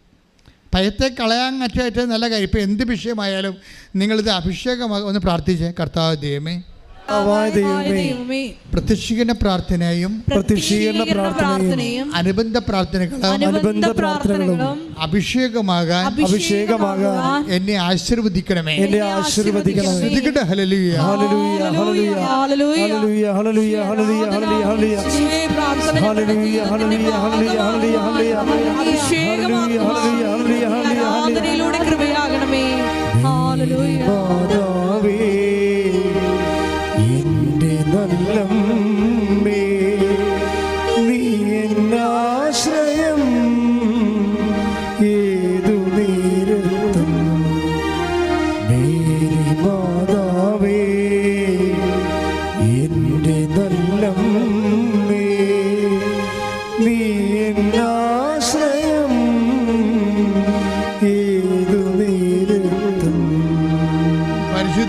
ഭയത്തെ കളയാൻ ഏറ്റവും നല്ല കാര്യം. ഇപ്പോൾ എന്ത് വിഷയമായാലും നിങ്ങളിത് അഭിഷേകമായി ഒന്ന് പ്രാർത്ഥിച്ചേ. കർത്താവ് ദൈവമേ, പ്രത്യക്ഷീകരണ പ്രാർത്ഥനയും അനുബന്ധ പ്രാർത്ഥനകളും അഭിഷേകമാകാൻ എന്നെ ആശീർവദിക്കണമേ. ഹല്ലേലൂയ ഹല്ലേലൂയ ഹല്ലേലൂയ ഹല്ലേലൂയ ഹല്ലേലൂയ ഹല്ലേലൂയ കൃപയാകണമേ. ഹല്ലേലൂയ. നല്ലമ്മേ, നീ എന്നാശ്രയം ഏതു നേരത്തും. മേരി മാതാവേ എൻ്റെ നല്ലമ്മേ, നീ എന്നാശ്രയം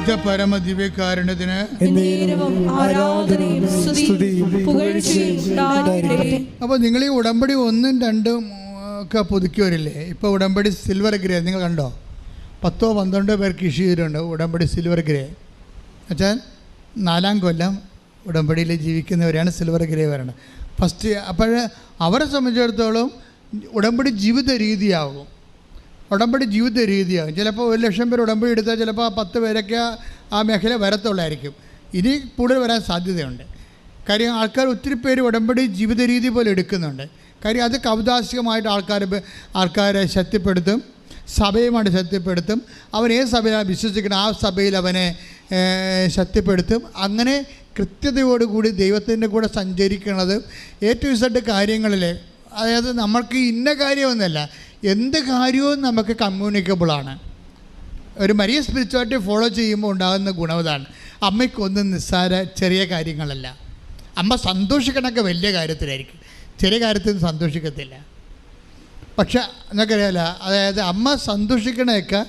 പരിശുദ്ധ പരമ ദിവ്യകാരുണ്യത്തിന് എന്നേരവും ആരാധനയും സ്തുതിയും പുകഴ്ചയും ഉണ്ടായിരിക്കട്ടെ. അപ്പോൾ നിങ്ങൾ ഈ ഉടമ്പടി 1, 2 ഒക്കെ പുതുക്കിയവരില്ലേ? ഇപ്പോൾ ഉടമ്പടി സിൽവർ ഗ്രേ നിങ്ങൾ കണ്ടോ? 10-12 പേർക്ക് ഇഷ്യൂ ചെയ്തിട്ടുണ്ട് ഉടമ്പടി സിൽവർ ഗ്രേ. എന്നുവെച്ചാൽ 4-ാം കൊല്ലം ഉടമ്പടിയിൽ ജീവിക്കുന്നവരാണ് സിൽവർ ഗ്രേ വരണം ഫസ്റ്റ്. അപ്പോൾ അവരെ സംബന്ധിച്ചിടത്തോളം ഉടമ്പടി ജീവിത രീതിയാകും. ഉടമ്പടി ജീവിത രീതിയാകും. ചിലപ്പോൾ 1,00,000 പേർ ഉടമ്പടി എടുത്താൽ ചിലപ്പോൾ 10 പേരൊക്കെ ആ മേഖല വരത്തുള്ളായിരിക്കും. ഇനി കൂടുതൽ വരാൻ സാധ്യതയുണ്ട്. കാര്യം ആൾക്കാർ ഒത്തിരി പേര് ഉടമ്പടി ജീവിത രീതി പോലെ എടുക്കുന്നുണ്ട്. കാര്യം അത് കൗതാശികമായിട്ട് ആൾക്കാരെ ശക്തിപ്പെടുത്തും, സഭയുമായിട്ട് ശക്തിപ്പെടുത്തും. അവൻ ഏത് സഭയിലാണ് വിശ്വസിക്കണം ആ സഭയിൽ അവനെ ശക്തിപ്പെടുത്തും. അങ്ങനെ കൃത്യതയോടുകൂടി ദൈവത്തിൻ്റെ കൂടെ സഞ്ചരിക്കുന്നത് ഏറ്റവും ഇഷ്ട കാര്യങ്ങളിൽ, അതായത് നമ്മൾക്ക് ഇന്ന കാര്യമൊന്നുമല്ല, എന്ത് കാര്യവും നമുക്ക് കമ്മ്യൂണിക്കബിളാണ്. ഒരു മരിയ സ്പിരിച്വാലിറ്റി ഫോളോ ചെയ്യുമ്പോൾ ഉണ്ടാകുന്ന ഗുണവതാണ്. അമ്മയ്ക്കൊന്നും നിസ്സാര ചെറിയ കാര്യങ്ങളല്ല. അമ്മ സന്തോഷിക്കണമൊക്കെ വലിയ കാര്യത്തിലായിരിക്കും, ചെറിയ കാര്യത്തിൽ സന്തോഷിക്കത്തില്ല. പക്ഷെ എന്നൊക്കെയല്ല, അതായത് അമ്മ സന്തോഷിക്കണമൊക്കെ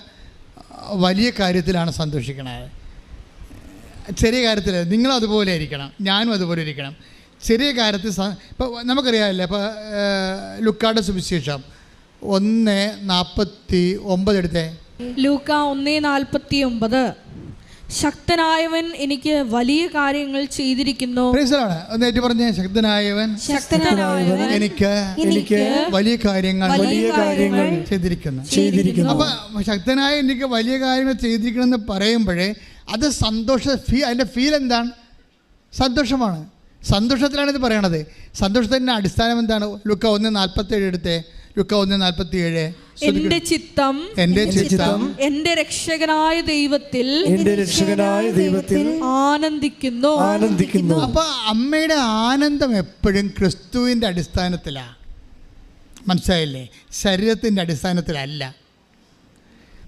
വലിയ കാര്യത്തിലാണ് സന്തോഷിക്കണത്. ചെറിയ കാര്യത്തിൽ നിങ്ങളും അതുപോലെ ഇരിക്കണം, ഞാനും അതുപോലെ ഇരിക്കണം. ചെറിയ കാര്യത്തിൽ ഇപ്പോൾ നമുക്കറിയാമല്ലേ, ഇപ്പോൾ ലൂക്കായുടെ സുവിശേഷം 1:49 എടുത്തേ. ലൂക്ക 1:49 ശക്തനായവൻ എനിക്ക് വലിയ കാര്യങ്ങൾ ചെയ്തിരിക്കുന്നു. ഒന്നേറ്റ് പറഞ്ഞേ, ശക്തനായവൻ എനിക്ക് വലിയ കാര്യങ്ങൾ ചെയ്തിരിക്കുന്നു. അപ്പൊ ശക്തനായ എനിക്ക് വലിയ കാര്യങ്ങൾ ചെയ്തിരിക്കണം എന്ന് പറയുമ്പോഴേ അത് അതിൻ്റെ ഫീൽ എന്താണ്? സന്തോഷമാണ്. സന്തോഷത്തിലാണ് ഇത് പറയണത്. സന്തോഷത്തിൻ്റെ അടിസ്ഥാനം എന്താണ്? ലൂക്ക 1:47 എടുത്തേ. ലൂക്ക 1:47 എന്റെ ചിത്തം എന്റെ രക്ഷകനായ ദൈവത്തിൽ ആനന്ദിക്കുന്നു. അപ്പൊ അമ്മയുടെ ആനന്ദം എപ്പോഴും ക്രിസ്തുവിൻ്റെ അടിസ്ഥാനത്തിലാണ്. മനസ്സിലായില്ലേ? ശരീരത്തിൻ്റെ അടിസ്ഥാനത്തിലല്ല.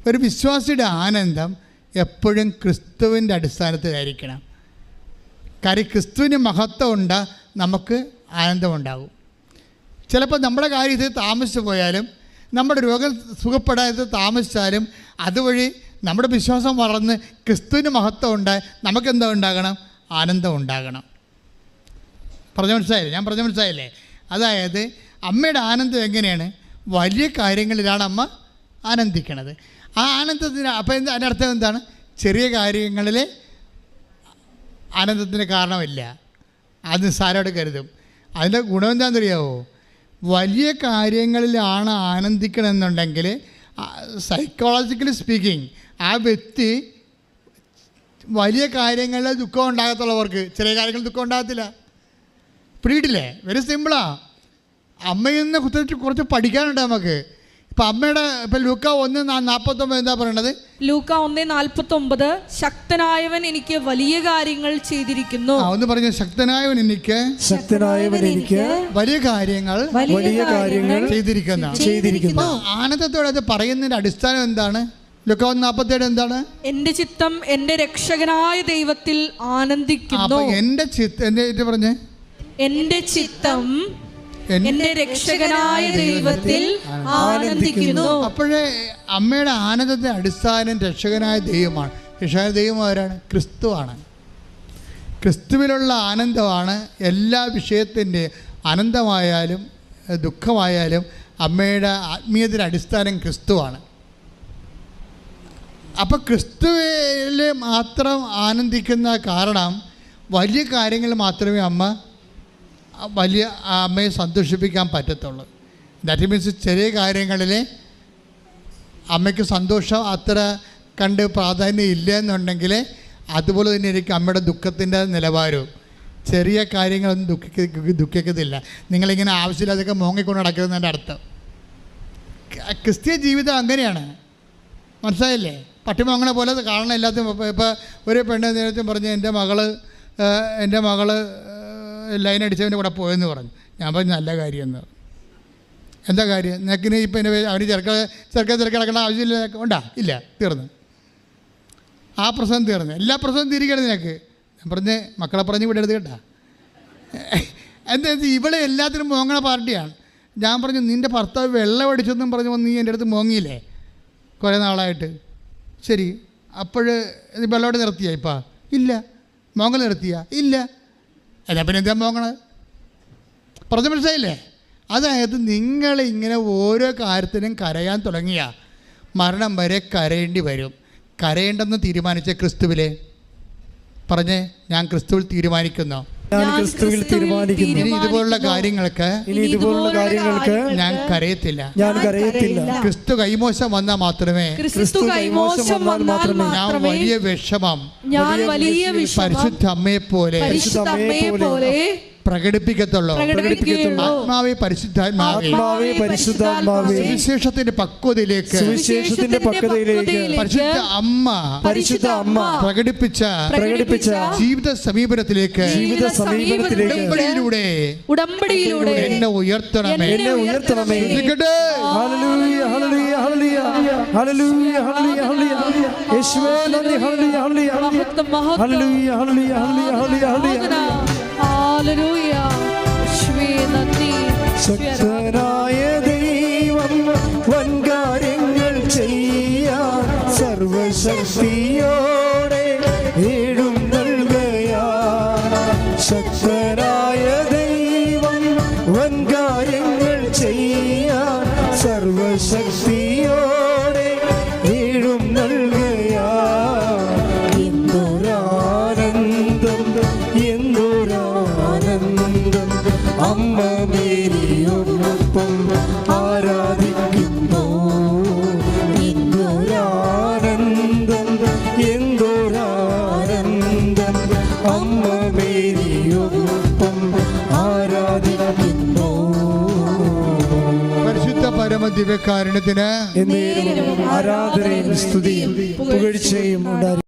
ഒരു വിശ്വാസിയുടെ ആനന്ദം എപ്പോഴും ക്രിസ്തുവിൻ്റെ അടിസ്ഥാനത്തിലായിരിക്കണം. കാര്യം ക്രിസ്തുവിന് മഹത്വം ഉണ്ട്, നമുക്ക് ആനന്ദമുണ്ടാകും. ചിലപ്പോൾ നമ്മുടെ കാര്യത്തിൽ താമസിച്ചു പോയാലും, നമ്മുടെ രോഗം സുഖപ്പെടാതെ താമസിച്ചാലും, അതുവഴി നമ്മുടെ വിശ്വാസം വളർന്ന് ക്രിസ്തുവിന് മഹത്വം ഉണ്ടായി നമുക്കെന്താ ഉണ്ടാകണം? ആനന്ദം ഉണ്ടാകണം. ഞാൻ പറഞ്ഞ മനസ്സിലായില്ലേ? അതായത് അമ്മയുടെ ആനന്ദം എങ്ങനെയാണ്? വലിയ കാര്യങ്ങളിലാണ് അമ്മ ആനന്ദിക്കണത്. ആ ആനന്ദത്തിന് അപ്പം അതിൻ്റെ അർത്ഥം എന്താണ്? ചെറിയ കാര്യങ്ങളിൽ ആനന്ദത്തിന് കാരണമില്ല, അത് നിസ്സാരമായിട്ട് കരുതും. അതിൻ്റെ ഗുണം എന്താണെന്നറിയാമോ? വലിയ കാര്യങ്ങളിലാണ് ആനന്ദിക്കണമെന്നുണ്ടെങ്കിൽ സൈക്കോളജിക്കലി സ്പീക്കിംഗ് ആ വ്യക്തി വലിയ കാര്യങ്ങളിൽ ദുഃഖം ഉണ്ടാകത്തുള്ളവർക്ക് ചെറിയ കാര്യങ്ങളിൽ ദുഃഖം ഉണ്ടാകത്തില്ല. പിടിയിട്ടില്ലേ? വെരി സിമ്പിളാണ്. അമ്മയിൽ നിന്ന് കുറച്ച് പഠിക്കാനുണ്ട് നമുക്ക്. ഇപ്പം അമ്മയുടെ ഇപ്പം ലൂക്ക 1:49 എന്താ പറയണത്? ലൂക്ക 1:49 ശക്തനായവൻ എനിക്ക് വലിയ കാര്യങ്ങൾ ചെയ്തിരിക്കുന്നു. ഒന്ന് പറഞ്ഞു, ശക്തനായവൻ എനിക്ക് വലിയ കാര്യങ്ങൾ ചെയ്തിരിക്കുന്നു. ആനന്ദത്തോടെ അത് പറയുന്നതിന്റെ അടിസ്ഥാനം എന്താണ്? ലൂക്ക 1:47 എന്താണ്? എന്റെ ചിത്തം എന്റെ രക്ഷകനായ ദൈവത്തിൽ ആനന്ദിക്കുന്നു. എന്റെ ചിത്തം എന്റെ രക്ഷകനായ ദൈവത്തിൽ ആനന്ദിക്കുന്നു. അപ്പോഴേ അമ്മയുടെ ആനന്ദത്തിന്റെ അടിസ്ഥാനം രക്ഷകനായ ദൈവമാണ്. രക്ഷകനായ ദൈവം ആരാണ്? ക്രിസ്തുവാണ്. ക്രിസ്തുവിലുള്ള ആനന്ദമാണ് എല്ലാ വിഷയത്തിൻ്റെ ആനന്ദമായാലും ദുഃഖമായാലും അമ്മയുടെ ആത്മീയതയുടെ അടിസ്ഥാനം ക്രിസ്തുവാണ്. അപ്പോൾ ക്രിസ്തുവിൽ മാത്രം ആനന്ദിക്കുന്ന കാരണം വലിയ കാര്യങ്ങൾ മാത്രമേ അമ്മയെ സന്തോഷിപ്പിക്കാൻ പറ്റത്തുള്ളൂ. ദാറ്റ് മീൻസ് ചെറിയ കാര്യങ്ങളിൽ അമ്മയ്ക്ക് സന്തോഷം അത്ര കണ്ട് പ്രാധാന്യം ഇല്ല എന്നുണ്ടെങ്കിൽ അതുപോലെ തന്നെ ആയിരിക്കും അമ്മയുടെ ദുഃഖത്തിൻ്റെ നിലവാരവും. ചെറിയ കാര്യങ്ങളൊന്നും ദുഃഖിക്കത്തില്ല. നിങ്ങളിങ്ങനെ ആവശ്യമില്ലാതൊക്കെ മോങ്ങിക്കൊണ്ട് നടക്കുന്നതിൻ്റെ അർത്ഥം. ക്രിസ്തീയ ജീവിതം അങ്ങനെയാണ്, മനസ്സിലായില്ലേ? പട്ടിമോങ്ങണ പോലെ കാണണം എല്ലാത്തും. ഇപ്പോൾ ഒരു പെണ്ണ് നേരത്തെ പറഞ്ഞ് എൻ്റെ മകള് ലൈൻ അടിച്ചവൻ്റെ കൂടെ പോയെന്ന് പറഞ്ഞു. ഞാൻ പറഞ്ഞു നല്ല കാര്യമെന്ന്. എന്താ കാര്യം? നിനക്കിന് ഇപ്പം എൻ്റെ അവന് ചെറുക്ക കിടക്കേണ്ട ആവശ്യമില്ല ഉണ്ടാ? ഇല്ല, തീർന്നു. ആ പ്രശ്നം തീർന്നു. എല്ലാ പ്രശ്നവും തീരുകയാണ് നിനക്ക്. ഞാൻ പറഞ്ഞ് മക്കളെ പറഞ്ഞ് വിടരുത് കേട്ടാ. എന്താ ഇവളെ എല്ലാത്തിനും മോങ്ങണ പാർട്ടിയാണ്. ഞാൻ പറഞ്ഞു നിൻ്റെ ഭർത്താവ് വെള്ളം അടിച്ചെന്നും പറഞ്ഞു നീ എൻ്റെ അടുത്ത് മോങ്ങിയില്ലേ കുറേ നാളായിട്ട്? ശരി, അപ്പോൾ വെള്ളോടെ നിർത്തിയാ ഇപ്പം? ഇല്ല. മോങ്ങൽ നിർത്തിയാ? ഇല്ല. എന്നാ പിന്നെ എന്താ മോങ്ങണത്? പറഞ്ഞു മനസ്സിലായില്ലേ? അതായത് നിങ്ങളിങ്ങനെ ഓരോ കാര്യത്തിനും കരയാൻ തുടങ്ങിയ മരണം വരെ കരയേണ്ടി വരും. കരയേണ്ടെന്ന് തീരുമാനിച്ച ക്രിസ്തുവിലെ പറഞ്ഞേ, ഞാൻ ക്രിസ്തുവിൽ തീരുമാനിക്കുന്നു. ഇനി ഇതുപോലുള്ള കാര്യങ്ങൾക്ക് ഞാൻ കരയത്തില്ല. ക്രിസ്തു കൈമോശം വന്നാൽ മാത്രമേ ഞാൻ വലിയ വിഷമം പരിശുദ്ധ അമ്മയെ പോലെ പ്രകടിപ്പിക്കത്തുള്ളൂ. ആത്മാവേ പരിശുദ്ധാത്മാവേ സുവിശേഷത്തിന്റെ പക്വതയിലേക്ക് പരിശുദ്ധ അമ്മ പ്രകടിപ്പിച്ച ജീവിത സമീപനത്തിലേക്ക് ഉടമ്പടിയിലൂടെ എന്നെ ഉയർത്തണമേ. ശക്തനായ ദൈവം വൻകാര്യങ്ങൾ ചെയ്യാൻ സർവശക്തിയോടെ എഴുന്നള്ളുകയാണ്. ശക്തനായ ദൈവം വൻകാര്യങ്ങൾ ചെയ്യാൻ സർവശക്തിയോടെ എഴുന്നള്ളുകയാണ്. എന്തൊരാനന്ദം, എന്തൊരാനന്ദം. അമ്മ മേരിയോടൊപ്പം ആരാധിക്കുന്നു. എന്തൊരാനന്ദം, എന്തൊരാനന്ദം. അമ്മ മേരിയോടൊപ്പം ആരാധിക്കുന്നു. പരിശുദ്ധ പരമദിവ്യകാരുണ്യത്തിന് ആരാധനയും സ്തുതിയും പുകഴ്ചയും ഉണ്ടായി.